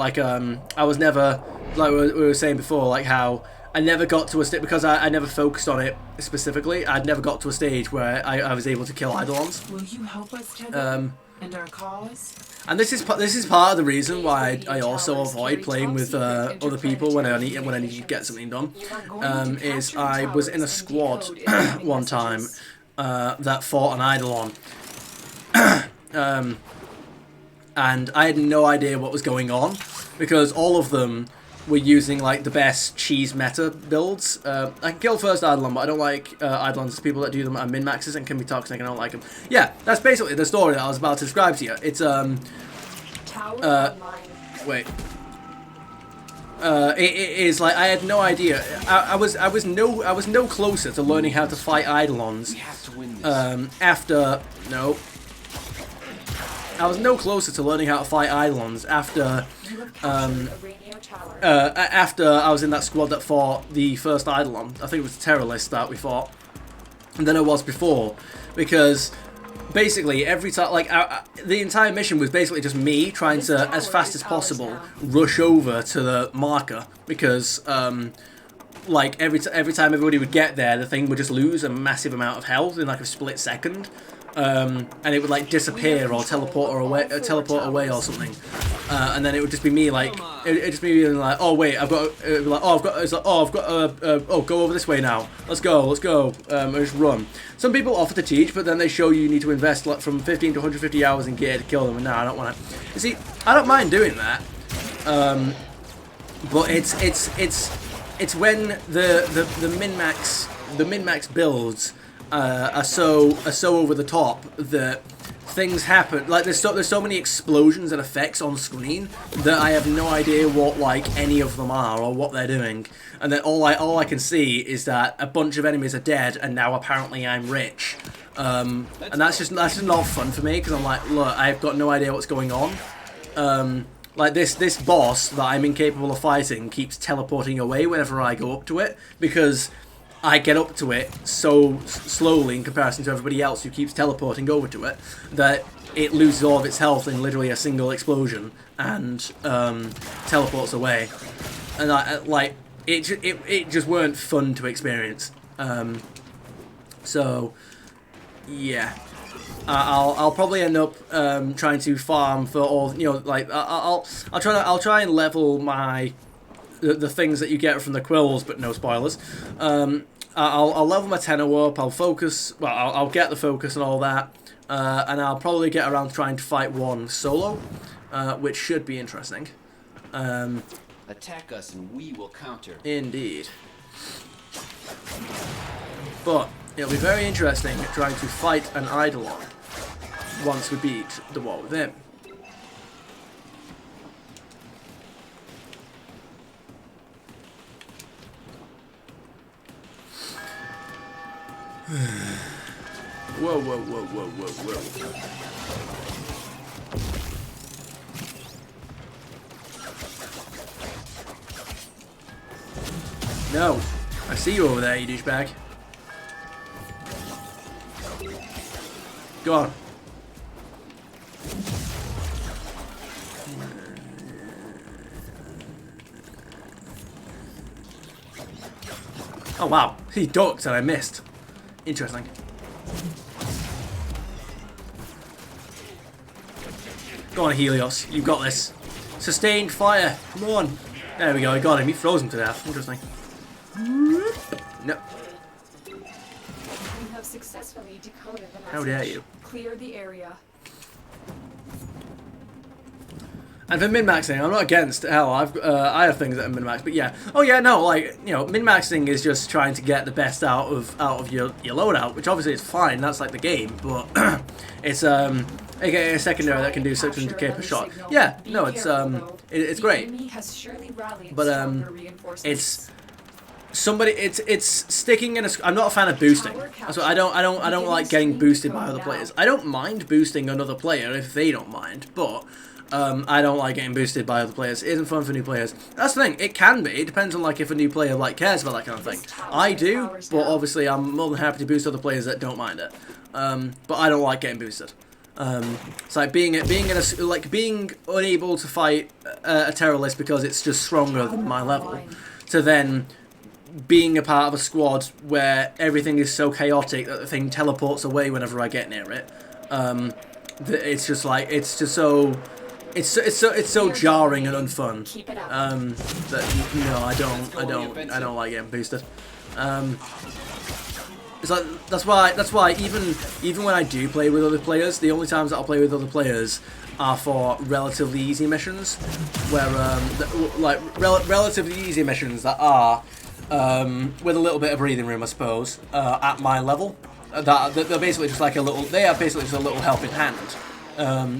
I was never, like we were saying before, like how I never got to a stage because I never focused on it specifically. I'd never got to a stage where I was able to kill Eidolons. Will you help us, Tether? And our cause? And this is part of the reason why I also avoid playing with other people when I need to get something done. Is I was in a squad one time that fought an Eidolon, and I had no idea what was going on because all of them were using like the best cheese meta builds. I can kill first Eidolon, but I don't like Eidolons. People that do them are min maxes and can be toxic. I don't like them. Yeah, that's basically the story that I was about to describe to you. It's wait. It is like I had no idea. I was no closer to learning how to fight Eidolons. We have to win this. After no. I was no closer to learning how to fight Eidolons after after I was in that squad that fought the first Eidolon. I think it was the Terrorist that we fought, and then I was before, because basically every time, like the entire mission was basically just me trying to, as fast as possible, rush over to the marker, because like every time everybody would get there, the thing would just lose a massive amount of health in like a split second. And it would like disappear or teleport away or something, and then it would just be me like it'd just be me like, oh wait, I've got go over this way now, let's go, and just run. Some people offer to teach, but then they show you need to invest like from 15 to 150 hours in gear to kill them, and no, I don't want to. You see, I don't mind doing that, but it's when the min-max builds are so over the top that things happen. Like there's so many explosions and effects on screen that I have no idea what like any of them are or what they're doing, and then all I can see is that a bunch of enemies are dead and now apparently I'm rich, and that's just not fun for me, because I'm like, look, I've got no idea what's going on. Like this boss that I'm incapable of fighting keeps teleporting away whenever I go up to it, because I get up to it so slowly in comparison to everybody else who keeps teleporting over to it, that it loses all of its health in literally a single explosion and teleports away. And it just weren't fun to experience. So yeah, I'll probably end up trying to farm for all, you know, like I'll try and level my the things that you get from the quills, but no spoilers. I'll level my tenor up. I'll focus. Well, I'll get the focus and all that, and I'll probably get around to trying to fight one solo, which should be interesting. Attack us and we will counter. Indeed. But it'll be very interesting trying to fight an Eidolon once we beat the War Within. Whoa, whoa, whoa, whoa, whoa, whoa. No. I see you over there, you douchebag. Go on. Oh wow, he ducked and I missed. Interesting. Go on, Helios, you've got this. Sustained fire, come on. There we go, I got him, he froze him to death. Interesting. No. We have successfully decoded the message. How dare you. Clear the area. And for min-maxing, I'm not against. Hell, I have things that are min-maxed, but yeah. Oh yeah, no, like, you know, min-maxing is just trying to get the best out of your loadout, which obviously is fine. That's like the game, but it's aka a secondary that can do 600k per shot. Yeah, no, it's great. But it's somebody. It's sticking in a. I'm not a fan of boosting. So I don't like getting boosted by other players. I don't mind boosting another player if they don't mind, but. I don't like getting boosted by other players. It isn't fun for new players. That's the thing. It can be. It depends on like if a new player like cares about that kind of thing. I do, but obviously I'm more than happy to boost other players that don't mind it. But I don't like getting boosted. It's like being unable to fight a terrorist because it's just stronger than my level. To then being a part of a squad where everything is so chaotic that the thing teleports away whenever I get near it. It's just like it's so jarring and unfun. That no, I don't like getting boosted. It's like that's why even when I do play with other players, the only times that I'll play with other players are for relatively easy missions, where relatively easy missions that are with a little bit of breathing room, I suppose, at my level. They're basically just like a little. They are basically just a little helping hand.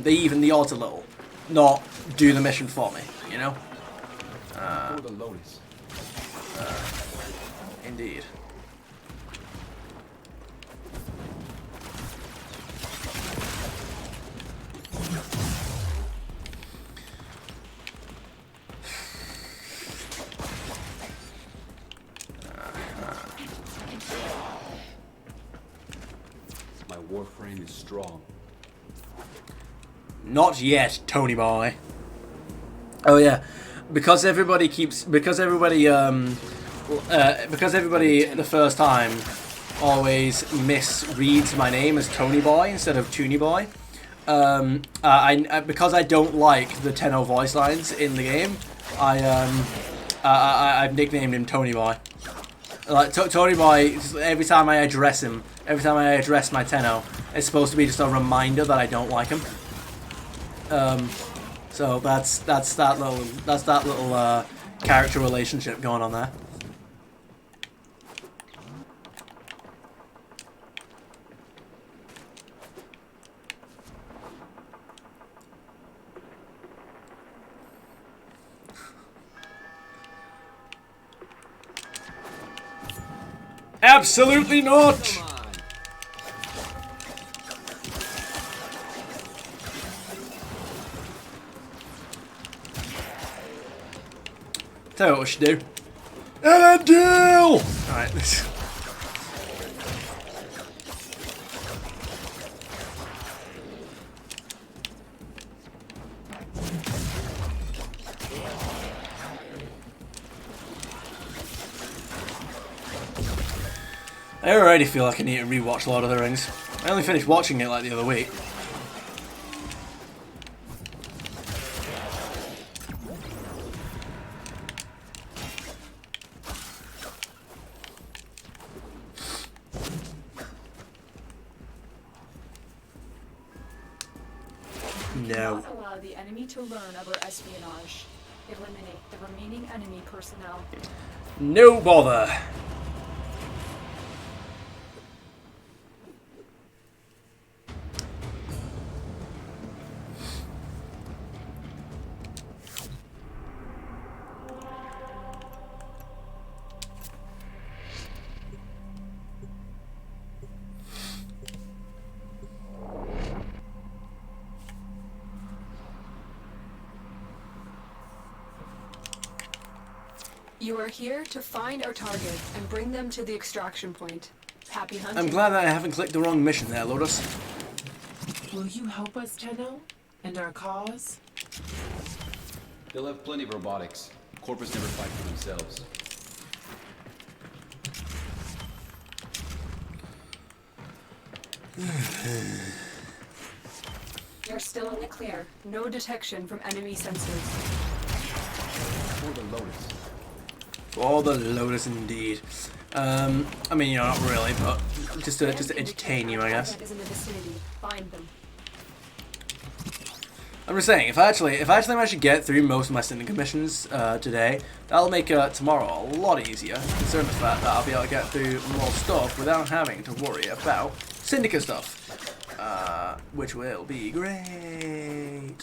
They even the odds a little, not do the mission for me. You know. Indeed. My Warframe is strong. Not yet, Tony boy. Oh yeah, because everybody the first time always misreads my name as Tony boy instead of Toonie boy. Because I don't like the Tenno voice lines in the game, I've nicknamed him Tony boy. Like Tony boy, every time I address him, every time I address my Tenno, it's supposed to be just a reminder that I don't like him. So that's that little character relationship going on there. Absolutely not! Tell you what we should do. And a deal! Alright, this. I already feel like I need to rewatch Lord of the Rings. I only finished watching it like the other week. No. Allow the enemy to learn of our espionage. Eliminate the remaining enemy personnel. No bother. You are here to find our target and bring them to the extraction point. Happy hunting. I'm glad that I haven't clicked the wrong mission there, Lotus. Will you help us, Tenno? And our cause? They'll have plenty of robotics. Corpus never fight for themselves. You're still in the clear. No detection from enemy sensors. For the Lotus. For the Lotus, indeed. I mean, you know, not really, but just to entertain you, I guess. Is in the vicinity. Find them. I'm just saying, if I actually manage to get through most of my syndicate missions today, that'll make tomorrow a lot easier, considering the fact that I'll be able to get through more stuff without having to worry about syndicate stuff, which will be great.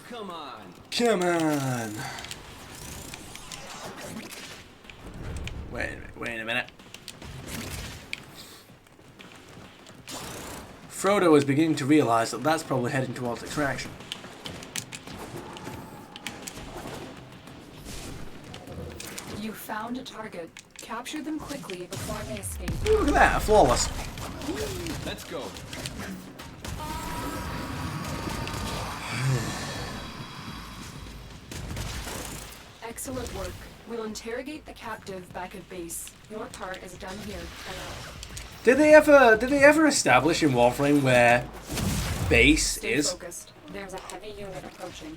Come on. Come on. Wait a minute. Frodo is beginning to realize that that's probably heading towards extraction. You found a target. Capture them quickly before they escape. Ooh, look at that, flawless. Let's go. Excellent work. We'll interrogate the captive back at base. Your part is done here. Did they ever establish in Warframe where base Stay is? focused. There's a heavy unit approaching.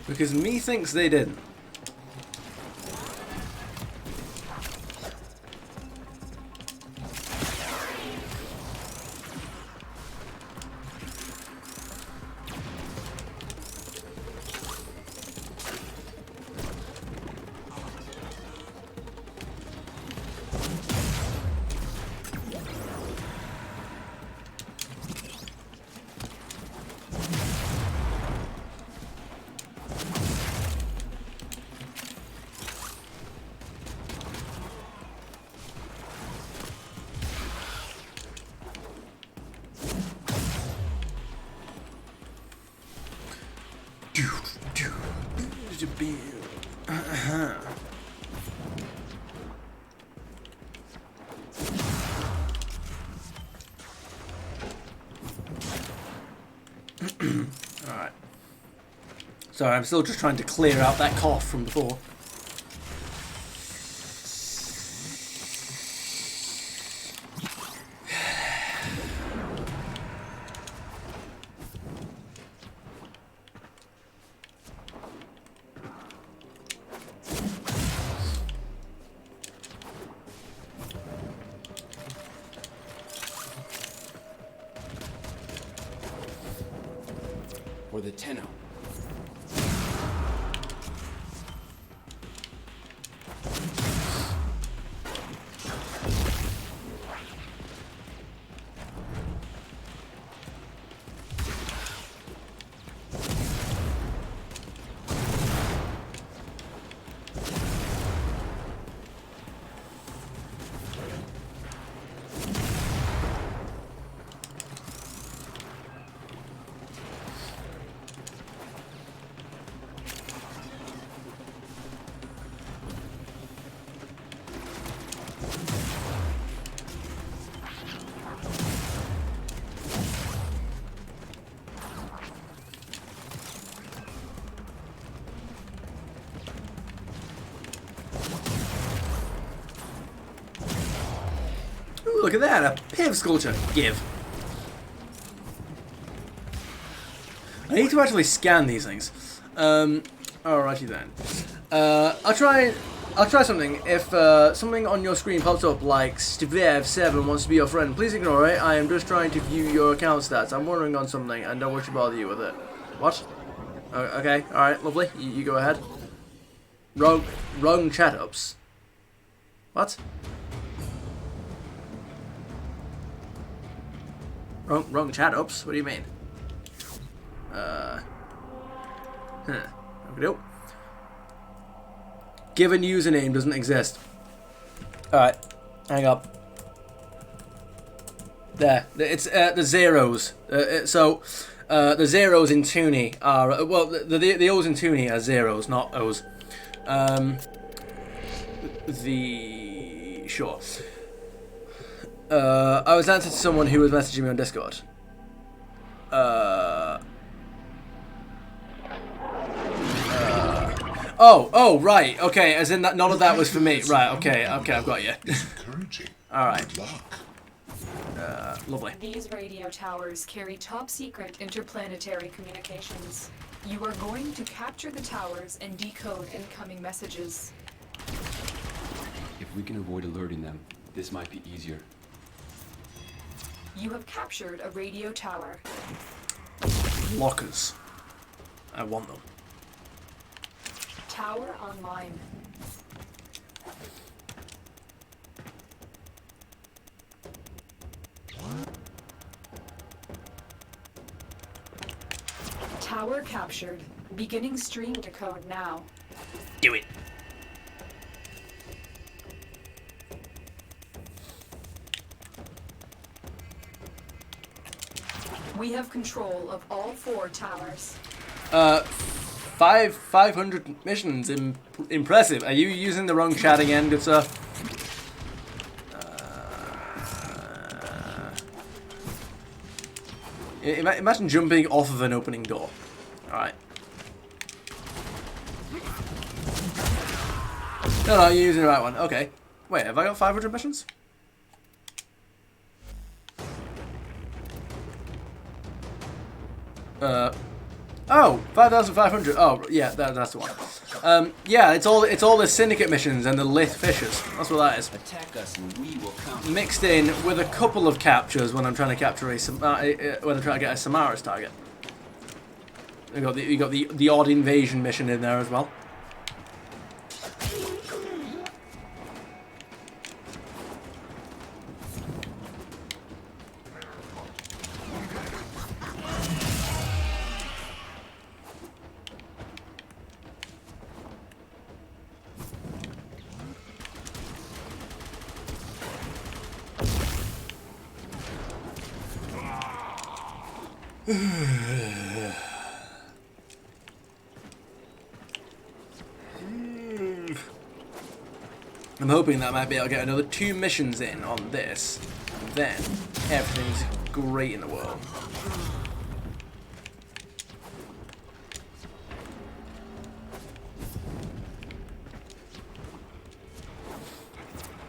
Because me thinks they didn't. Alright. Sorry, I'm still just trying to clear out that cough from before. Or the Tenno. Ooh, look at that, a Piv sculpture. Give. I need to actually scan these things. Alrighty then. I'll try something. If something on your screen pops up like Stevev7 wants to be your friend, please ignore it. I am just trying to view your account stats. I'm wondering on something and don't want to bother you with it. What? Okay, alright, lovely. You go ahead. Wrong chat ups. What? Wrong chat ups? What do you mean? Okay. Given username doesn't exist. Alright, hang up. There, it's the zeros. The zeros in Toonie are, well, the O's in Toonie are zeros, not O's. Sure. I was answering to someone who was messaging me on Discord. Oh, right, okay, as in that none of that was for me. Right, okay, I've got you. Alright. Lovely. These radio towers carry top secret interplanetary communications. You are going to capture the towers and decode incoming messages. If we can avoid alerting them, this might be easier. You have captured a radio tower. Lockers. I want them. Tower online. Tower captured. Beginning stream decode now. Do it. We have control of all 4 towers. 500 missions. Impressive. Are you using the wrong chat again, good sir? Imagine jumping off of an opening door. Alright. No, you're using the right one. Okay. Wait, have I got 500 missions? Oh, 5,500. Oh, yeah, that's the one. Yeah, it's all the syndicate missions and the lit fishers. That's what that is. Attack us and we will come. Mixed in with a couple of captures when I'm trying to capture when I'm trying to get a Samara's target. You got the odd invasion mission in there as well. I'm hoping that I might be able to get another 2 missions in on this, and then everything's great in the world.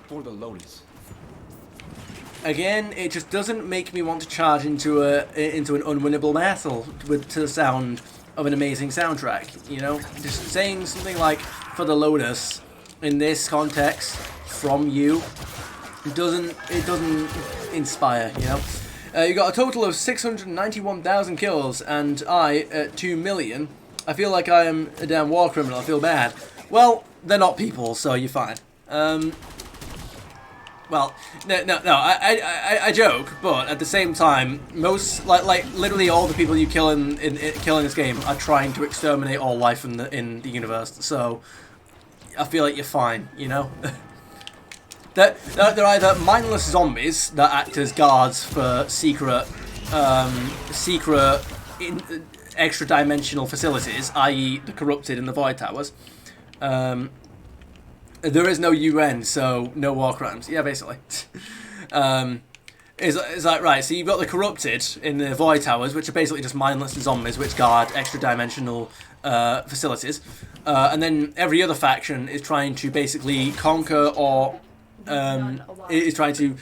For the Lotus. Again, it just doesn't make me want to charge into an unwinnable battle to the sound of an amazing soundtrack. You know, just saying something like "for the Lotus" in this context from you doesn't inspire. You know, you got a total of 691,000 kills, and I at 2 million. I feel like I am a damn war criminal. I feel bad. Well, they're not people, so you're fine. Well, no. I joke, but at the same time, most like literally all the people you kill in this game are trying to exterminate all life in the universe. So I feel like you're fine, you know. They're either mindless zombies that act as guards for secret extra-dimensional facilities, i.e. the corrupted and the void towers. There is no UN, so no war crimes. Yeah, basically. It's like, right, so you've got the corrupted in the void towers, which are basically just mindless zombies which guard extra-dimensional facilities. And then every other faction is trying to basically conquer or is trying to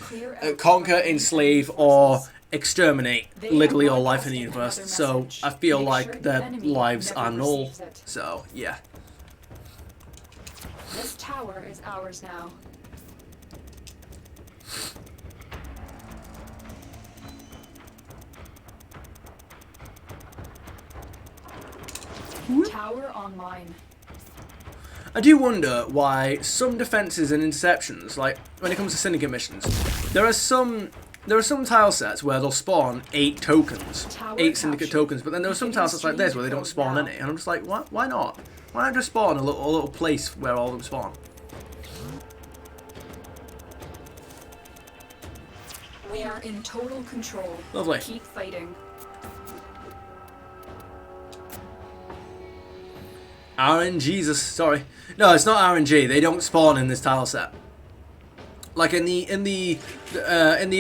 conquer, enslave, or exterminate literally all life in the universe. So I feel like their lives are null. So, yeah. This tower is ours now. Tower online. I do wonder why some defenses and interceptions, like when it comes to syndicate missions, there are some tile sets where they'll spawn 8 tokens, 8 syndicate tokens, but then there are some tile sets like this where they don't spawn any, and I'm just like, why not? Why not just spawn a little place where all of them spawn? We are in total control. Lovely. Keep fighting. RNGesus, sorry. No, it's not RNG. They don't spawn in this tile set. Like in the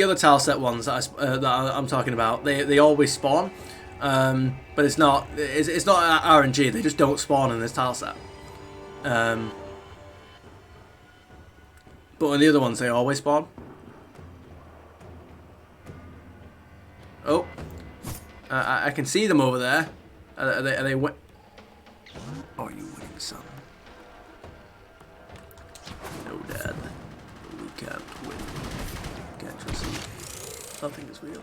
other tile set ones that I'm talking about, they always spawn, but it's not RNG. They just don't spawn in this tile set. But in the other ones, they always spawn. Oh, I can see them over there. Are they? Are you winning, son? No, Dad. We can't win. Can't you see? Nothing is real.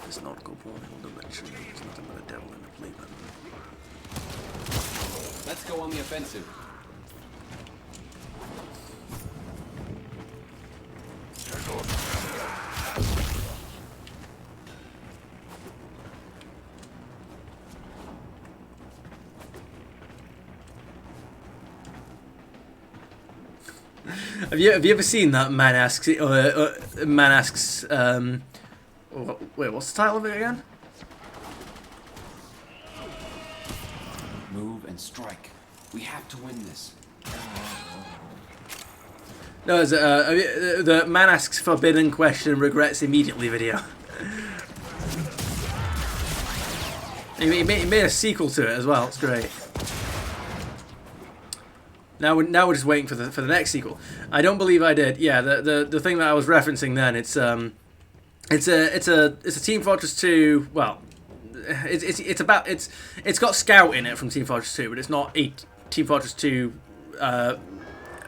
This nautical portal dimension is nothing but a devil in a playpen. Let's go on the offensive. Have you ever seen that man asks wait, what's the title of it again? Move and strike. We have to win this. No, it's the man asks forbidden question, regrets immediately video. He made a sequel to it as well. It's great. Now we're just waiting for the next sequel. I don't believe I did. Yeah, the thing that I was referencing then, it's a Team Fortress 2. Well, it's got Scout in it from Team Fortress 2, but it's not a Team Fortress 2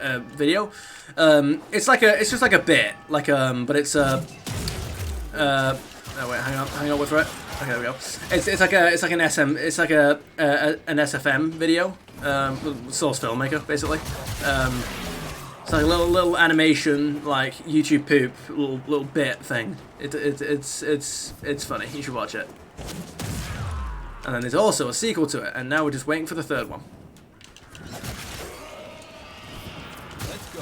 video. It's just like a bit, but it's oh wait, hang on, wait for it. Okay, there we go. It's like an SFM video, source filmmaker basically. It's like a little animation, like YouTube poop, little bit thing. It's funny. You should watch it. And then there's also a sequel to it, and now we're just waiting for the third one. Let's go.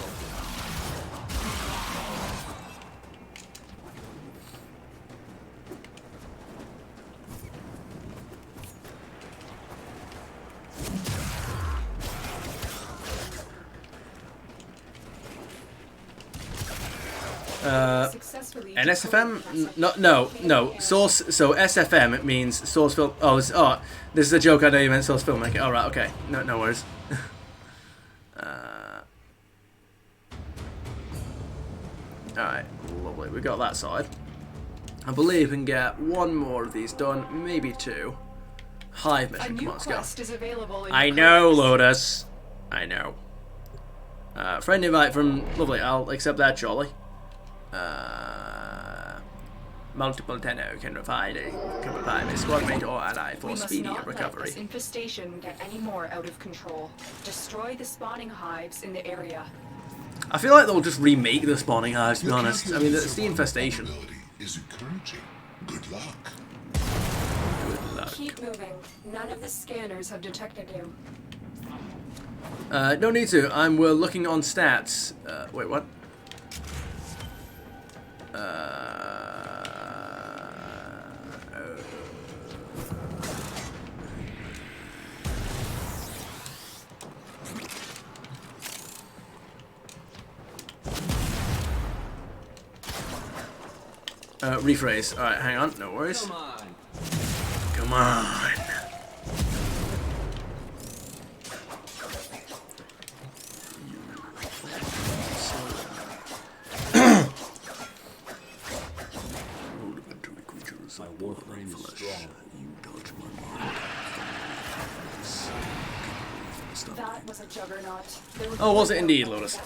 And SFM? No. Source. So SFM, it means source film. Oh, this is a joke. I know you meant source filmmaker. All right, okay. No worries. All right, lovely. We got that side. I believe we can get one more of these done, maybe two. Hive mission. Come on, let's go. Is available in I know, Lotus. I know. Friend invite from lovely. I'll accept that, Charlie. Multiple tenor can provide a squad mate or ally for speedy recovery. This infestation get any more out of control. Destroy the spawning hives in the area. I feel like they'll just remake the spawning hives, to be honest. I mean, it's the infestation. Is encouraging. Good luck. Good luck. Keep moving. None of the scanners have detected you. No need to. We're looking on stats. Wait, what? Rephrase. Alright, hang on. No worries. Come on. Come on. Rudimentary creatures. My Warframe is strong. You touch my mind. That was a juggernaut. Oh, was it indeed, Lotus?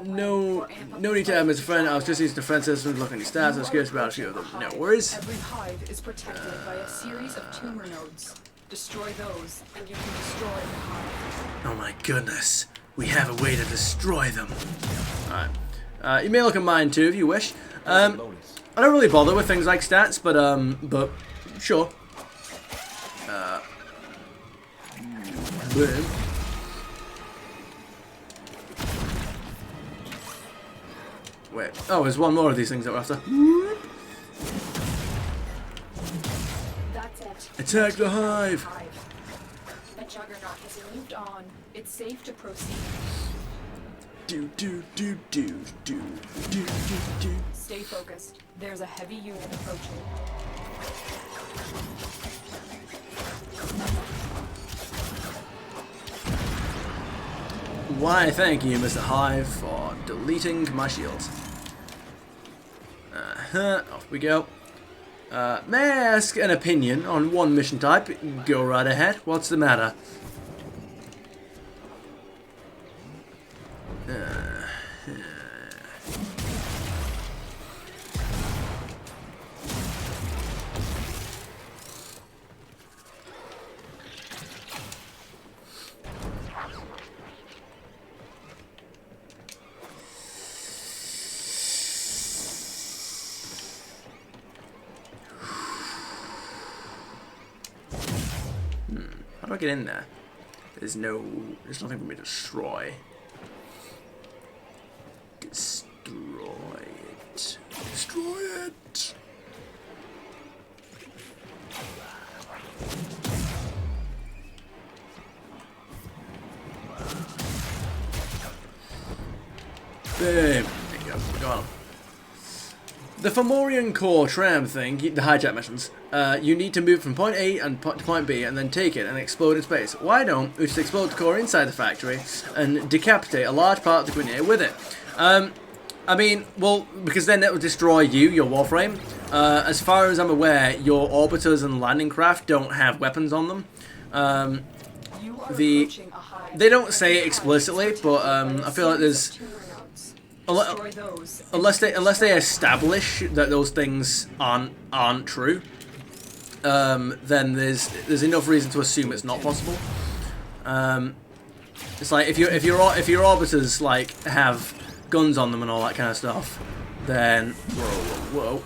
No need to add him as a friend. I was just using the friend system to look at your stats. I was curious about a few of them. No worries. Every hive is protected by a series of tumor nodes. Destroy those, and you can destroy the hive. Oh my goodness. We have a way to destroy them. Alright. You may look at mine too if you wish. I don't really bother with things like stats, but sure. Boom. Wait. Oh, there's one more of these things that we're after. That's it. Attack the hive! The juggernaut has moved on. It's safe to proceed. Do do do do do do do do. Stay focused. There's a heavy unit approaching. Why, thank you, Mr. Hive, for deleting my shields. Off we go. May I ask an opinion on one mission type? Go right ahead. What's the matter? How do I get in there? There's nothing for me to destroy. Destroy it. Destroy it! Boom. There you go. Go on. The Fomorian core tram thing, the hijack missions, you need to move from point A and to point B and then take it and explode in space. Why don't we just explode the core inside the factory and decapitate a large part of the grenade with it? I mean, well, because then it will destroy you, your Warframe. As far as I'm aware, your orbiters and landing craft don't have weapons on them. You are approaching a hive. They don't say it explicitly, but I feel like there's... Destroy those. Unless they establish that those things aren't true, then there's enough reason to assume it's not possible. It's like if your orbiters like have guns on them and all that kind of stuff, then whoa.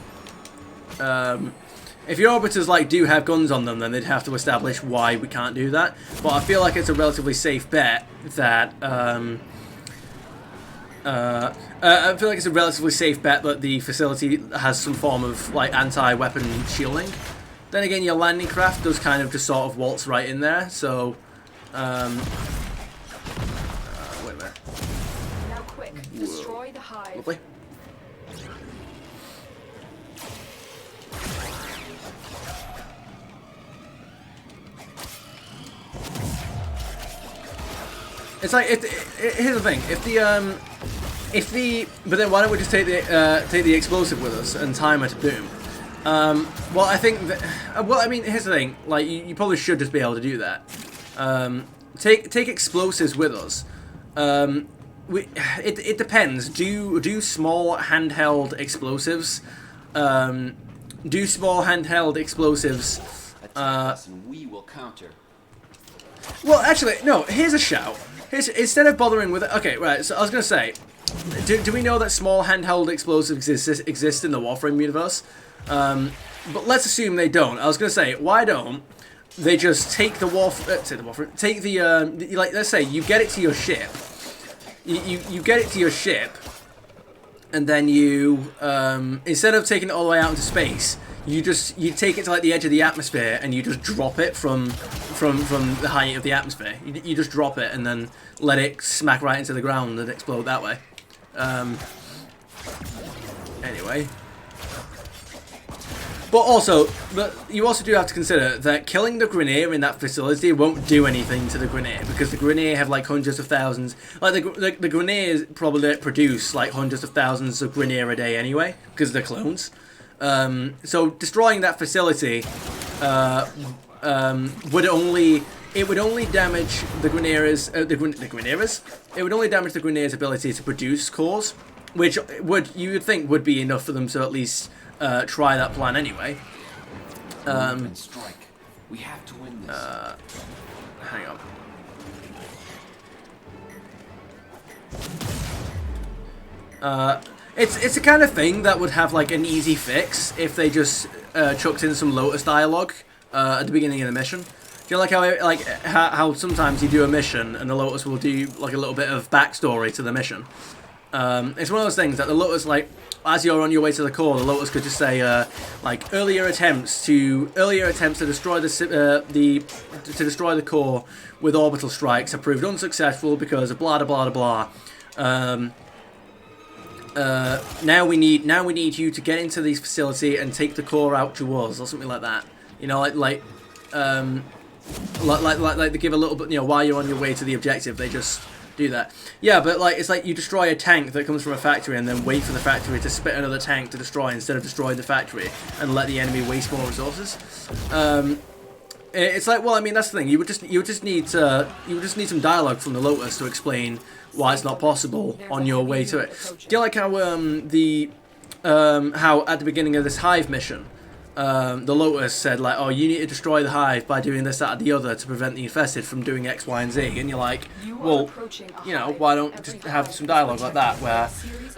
If your orbiters like do have guns on them, then they'd have to establish why we can't do that. But I feel like it's a relatively safe bet that. I feel like it's a relatively safe bet that the facility has some form of like anti-weapon shielding. Then again, your landing craft does kind of just sort of waltz right in there. So, wait a minute. Now quick, destroy the hive. Lovely. It's like here's the thing. But then why don't we just take the explosive with us and time it to boom? Well, I think that. Well, I mean, here's the thing. Like, you probably should just be able to do that. Take explosives with us. It depends. Do small handheld explosives? Do small handheld explosives? Attack us and we will counter. Well, actually, no. Here's a shout. Instead of bothering with it. Okay, right. So I was gonna say. Do we know that small handheld explosives exist in the Warframe universe? But let's assume they don't. I was going to say, why don't they just take the Warframe, take the like, let's say you get it to your ship, you get it to your ship, and then you instead of taking it all the way out into space, you take it to like the edge of the atmosphere and you just drop it from the height of the atmosphere. You just drop it and then let it smack right into the ground and explode that way. Anyway. But you also do have to consider that killing the Grineer in that facility won't do anything to the Grineer, because the Grineer have like hundreds of thousands. Like the Grineer probably produce like hundreds of thousands of Grineer a day anyway, because they're clones. So destroying that facility would only damage the Grineer's It would only damage the Grineer's ability to produce cores, which you would think would be enough for them to at least try that plan anyway. And strike. We have to win this. Hang on. It's the kind of thing that would have like an easy fix if they just chucked in some Lotus dialogue at the beginning of the mission. you like how sometimes you do a mission and the Lotus will do like a little bit of backstory to the mission? It's one of those things that the Lotus, like, as you're on your way to the core, the Lotus could just say like earlier attempts to destroy the core with orbital strikes have proved unsuccessful because of blah blah blah blah. Now we need you to get into this facility and take the core out to us, or something like that. You know, like they give a little bit, you know, while you're on your way to the objective, they just do that. Yeah, but like it's like you destroy a tank that comes from a factory and then wait for the factory to spit another tank to destroy instead of destroying the factory and let the enemy waste more resources. It's like, well, I mean, that's the thing. You would just need some dialogue from the Lotus to explain why it's not possible on your way to it. Do you like how how at the beginning of this Hive mission, the Lotus said like, oh, you need to destroy the Hive by doing this, that, or the other to prevent the infested from doing X, Y, and Z, and you're like, well, you know, why don't just have some dialogue like that where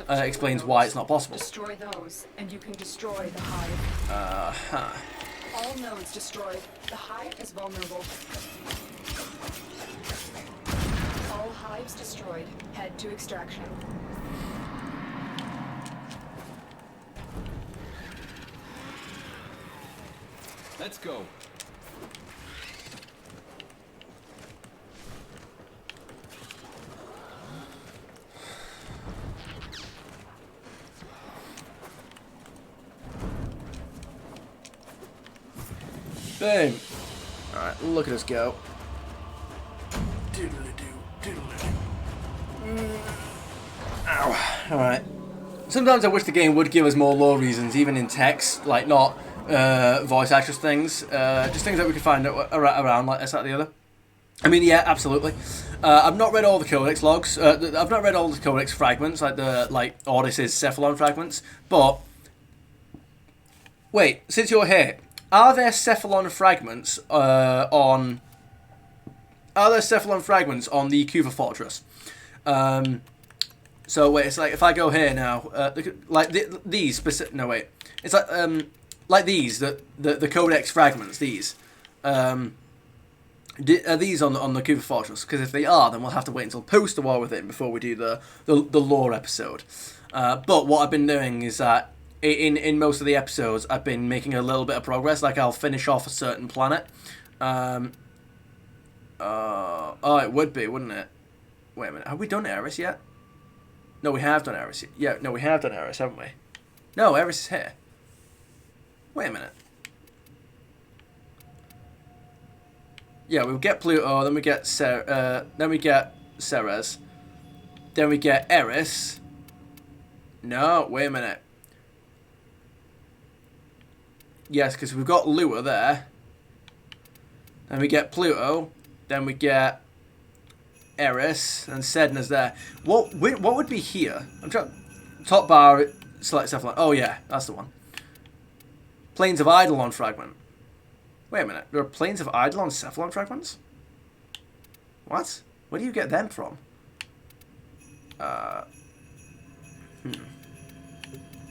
it explains why it's not possible. Destroy those, and you can destroy the Hive. All nodes destroyed. The Hive is vulnerable. All hives destroyed. Head to extraction. Let's go. Boom. Alright, look at us go. Doodle-doo, doodle-doo. Ow. Alright. Sometimes I wish the game would give us more lore reasons, even in text, like not voice actress things, just things that we could find around, like this, that, the other. I mean, yeah, absolutely. I've not read all the Codex logs. I've not read all the Codex fragments, like Ordis's Cephalon fragments, but wait, since you're here, are there Cephalon fragments on the Kuva Fortress? So wait, it's like if I go here now, these specific. No wait, it's like these the Codex fragments. These are these on the Kuva Fortress? Because if they are, then we'll have to wait until post the War Within before we do the lore episode. But what I've been doing is that in most of the episodes, I've been making a little bit of progress. Like I'll finish off a certain planet. Oh, it would be, wouldn't it? Wait a minute, have we done Eris yet? No, we have done Eris. Yeah, no, we have done Eris, haven't we? No, Eris is here. Wait a minute. Yeah, we get Pluto, then we get then we get Ceres, then we get Eris. No, wait a minute. Yes, because we've got Lua there. Then we get Pluto. Then we get Eris and Sedna's there. What would be here? I'm trying. Top bar, select Cephalon. Oh yeah, that's the one. Plains of Eidolon fragment. Wait a minute. There are Plains of Eidolon Cephalon fragments? What? Where do you get them from?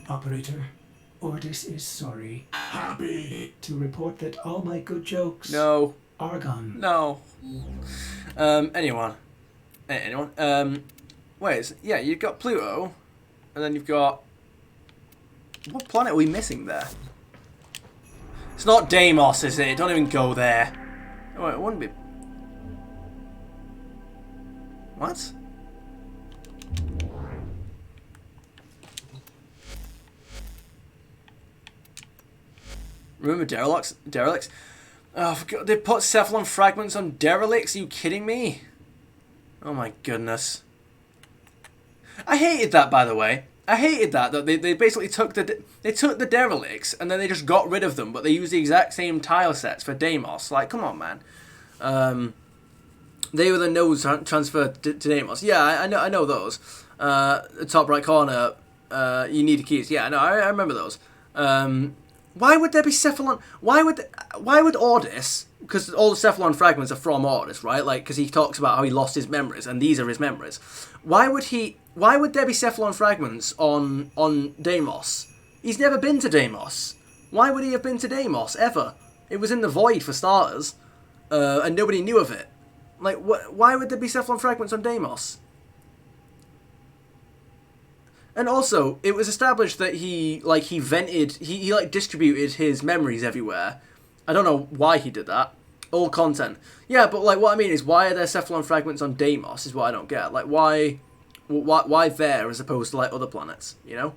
Operator, Ordis is sorry. Happy to report that all my good jokes are gone. No. Anyone? Wait, yeah, you've got Pluto, and then you've got... What planet are we missing there? It's not Deimos, is it? Don't even go there. Oh, it wouldn't be... What? Remember Derelicts? Oh, for God, they put Cephalon fragments on Derelicts? Are you kidding me? Oh my goodness. I hated that, by the way. I hated that they basically took the Derelicts and then they just got rid of them, but they used the exact same tile sets for Deimos. Like, come on, man. They were the nodes transferred to Deimos. Yeah, I know those. Top right corner, you need the keys. Yeah, no, I remember those. Why would there be Cephalon? Why would Ordis? Because all the Cephalon fragments are from Ordis, right? Like, because he talks about how he lost his memories, and these are his memories. Why would there be Cephalon fragments on Deimos? He's never been to Deimos. Why would he have been to Deimos ever? It was in the void for starters. and nobody knew of it. Like, why would there be Cephalon fragments on Deimos? And also, it was established that he distributed his memories everywhere. I don't know why he did that. All content. Yeah, but, like, what I mean is, why are there Cephalon fragments on Deimos, is what I don't get. Like, why there as opposed to, like, other planets, you know?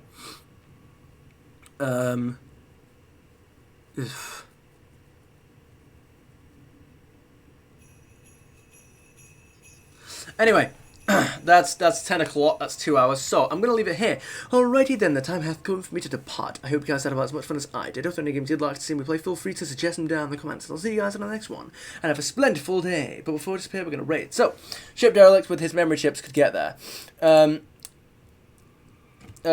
Anyway, that's 10 o'clock, that's 2 hours, so I'm going to leave it here. Alrighty then, the time hath come for me to depart. I hope you guys had about as much fun as I did. If there are any games you'd like to see me play, feel free to suggest them down in the comments, and I'll see you guys on the next one. And have a splendid day. But before we disappear, we're going to raid. So, Ship Derelict with his memory chips could get there.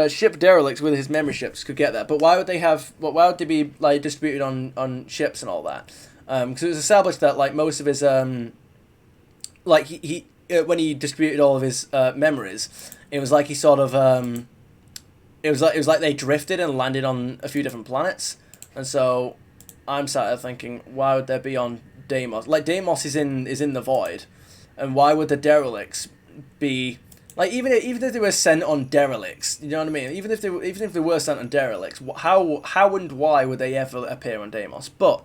Ship Derelict with his memory chips could get there, but why would they have? Why would they be like distributed on ships and all that? Because it was established that like most of his like he when he distributed all of his memories, it was like he sort of it was like they drifted and landed on a few different planets, and so I'm sat there thinking, why would there be on Deimos? Like Deimos is in the void, and why would the derelicts be? Like even if they were sent on derelicts, you know what I mean. Even if they were sent on derelicts, how and why would they ever appear on Deimos? But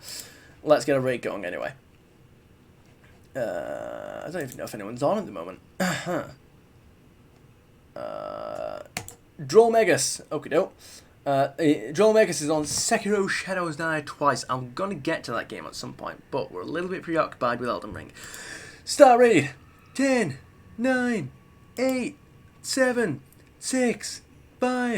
let's get a raid going anyway. I don't even know if anyone's on at the moment. Drollmegus, okie doke. Drollmegus is on Sekiro Shadows Die Twice. I'm gonna get to that game at some point, but we're a little bit preoccupied with Elden Ring. Start raid. 10, 9, 8, 7, 6, 5,